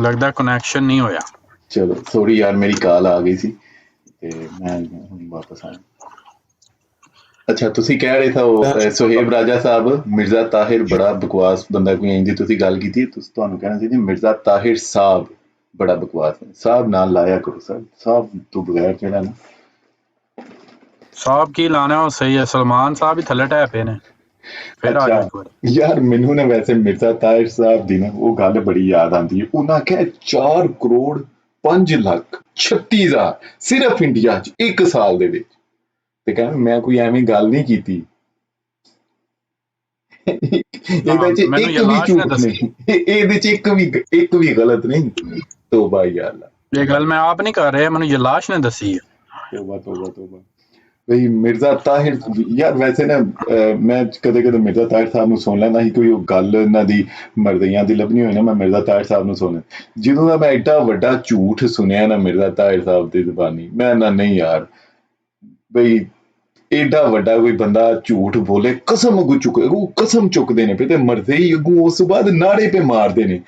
ਲੱਗਦਾ ਕਨੈਕਸ਼ਨ ਨਹੀਂ ਹੋਇਆ। ਚਲੋ ਸੌਰੀ ਯਾਰ, ਮੇਰੀ ਕਾਲ ਆ ਗਈ ਸੀ ਤੇ ਮੈਂ ਹੁਣ ਵਾਪਸ ਆਇਆ। ਅੱਛਾ ਤੁਸੀਂ ਕਹਿ ਰਹੇ ਸੀ ਸੁਹੇਬ ਰਾਜਾ ਸਾਹਿਬ, ਮਿਰਜ਼ਾ ਤਾਹਿਰ ਬੜਾ ਬਕਵਾਸ ਬੰਦਾ, ਕੋਈ ਇੰਜ ਦੀ ਤੁਸੀਂ ਗੱਲ ਕੀਤੀ, ਤੁਹਾਨੂੰ ਕਹਿਣਾ ਸੀ ਜੀ ਮਿਰਜ਼ਾ ਤਾਹਿਰ ਸਾਹਿਬ ਬੜਾ ਬਕਵਾਸ ਹੈ। ਸਾਹਿਬ ਨਾਲ ਲਾਇਆ ਕਰੋ ਸਰ, ਸਾਹਿਬ ਤੋਂ ਬਗੈਰ ਜਿਹੜਾ ਨਾ ਸਾਹਿਬ ਕੀ ਲਾਣਾ, ਉਹ ਸਹੀ ਹੈ। ਸਲਮਾਨ ਸਾਹਿਬ ਹੀ ਥੱਲੇ ਟਹਿ ਪਏ ਨੇ। ਫਿਰ ਆ ਜਾਓ ਯਾਰ ਮੈਨੂੰ ਨਾ ਵੈਸੇ ਮਿਰਜ਼ਾ ਤਾਹਿਰ ਸਾਹਿਬ ਦੀ ਨਾ ਉਹ ਗੱਲ ਬੜੀ ਯਾਦ ਆਉਂਦੀ ਹੈ। ਉਹਨਾਂ ਕਿਹਾ 4 ਕਰੋੜ 5 ਲੱਖ 36,000 ਸਿਰਫ ਇੰਡੀਆ 'ਚ 1 ਸਾਲ ਦੇ ਵਿੱਚ। ਤੇ ਕਹਿੰਦਾ ਮੈਂ ਕੋਈ ਐਵੇਂ ਗੱਲ ਨਹੀਂ ਕੀਤੀ। ਇਹਦੇ 'ਚ ਇੱਕ ਵੀ ਝੂਠ ਨਹੀਂ, ਇਹਦੇ 'ਚ ਇੱਕ ਵੀ ਗਲਤ ਨਹੀਂ। ਤੋਬਾ ਯਾਰ, ਇਹ ਗੱਲ ਮੈਂ ਆਪ ਨਹੀਂ ਕਰ ਰਿਹਾ, ਮੈਨੂੰ ਯਲਾਸ਼ ਨੇ ਦੱਸੀ ਹੈ। ਤੋਬਾ ਬਈ ਮਿਰਜ਼ਾ ਤਾਹਿਰ ਯਾਰ, ਵੈਸੇ ਨਾ ਮੈਂ ਕਦੇ ਮਿਰਜ਼ਾ ਤਾਹਿਰ ਸਾਹਿਬ ਨੂੰ ਸੁਣ ਲੈਂਦਾ ਸੀ। ਕੋਈ ਉਹ ਗੱਲ ਇਹਨਾਂ ਦੀ ਮਰਜ਼ੀਆਂ ਦੀ ਲੱਭਣੀ ਹੋਈ ਨਾ, ਮੈਂ ਮਿਰਜ਼ਾ ਤਾਹਿਰ ਸਾਹਿਬ ਨੂੰ ਸੁਣਿਆ। ਜਦੋਂ ਦਾ ਮੈਂ ਐਡਾ ਵੱਡਾ ਝੂਠ ਸੁਣਿਆ ਨਾ ਮਿਰਜ਼ਾ ਤਾਹਿਰ ਸਾਹਿਬ ਦੀ ਜ਼ੁਬਾਨੀ, ਮੈਂ ਨਾ ਨਹੀਂ ਯਾਰ ਬਈ ਏਡਾ ਵੱਡਾ ਕੋਈ ਬੰਦਾ ਝੂਠ ਬੋਲੇ, ਕਸਮ ਅੱਗੂ ਚੁੱਕੇ, ਉਹ ਕਸਮ ਚੁੱਕਦੇ ਨੇ ਪਏ ਤੇ ਮਰਦੇ ਹੀ ਅੱਗੂ, ਉਸ ਤੋਂ ਬਾਅਦ ਨਾੜੇ ਪੇ ਮਾਰਦੇ ਨੇ,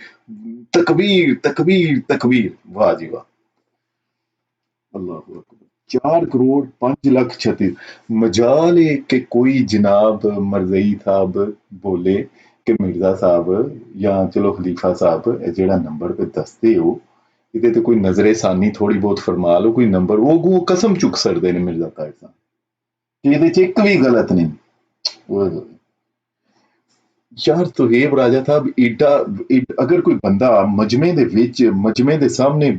ਤਕਬੀਰ ਤਕਬੀਰ ਤਕਬੀਰ। ਵਾਹ ਜੀ ਵਾਹ, ਅੱਲਾਹੁ ਅਕਬਰ। 4 ਕਰੋੜ 5 ਲੱਖ 36। ਮਜਾਲ ਹੈ ਕਿ ਕੋਈ ਜਨਾਬ ਮਰਜ਼ਈ ਸਾਹਿਬ ਬੋਲੇ ਕਿ ਮਿਰਜ਼ਾ ਸਾਹਿਬ ਜਾਂ ਚਲੋ ਖਲੀਫਾ ਸਾਹਿਬ ਇਹ ਜਿਹੜਾ ਨੰਬਰ ਤੇ ਦੱਸਦੇ ਹੋ, ਇਹਦੇ ਤੇ ਕੋਈ ਨਜ਼ਰੇ ਸਾਨੀ ਥੋੜੀ ਬਹੁਤ ਫਰਮਾ ਲਓ, ਕੋਈ ਨੰਬਰ ਉਹ ਕਸਮ ਚੁੱਕ ਸਕਦੇ ਨੇ ਮਿਰਜ਼ਾ ਤਾਹਿਰ ਸਾਹਿਬ, ਇਹਦੇ 'ਚ ਇੱਕ ਵੀ ਗਲਤ ਨਹੀਂ। ਯਾਰ ਸੁਹੇਬ ਰਾਜਾ ਸਾਹਿਬ ਏਡਾ, ਅਗਰ ਕੋਈ ਬੰਦਾ ਮਜਮੇ ਦੇ ਵਿੱਚ, ਮਜਮੇ ਦੇ ਸਾਹਮਣੇ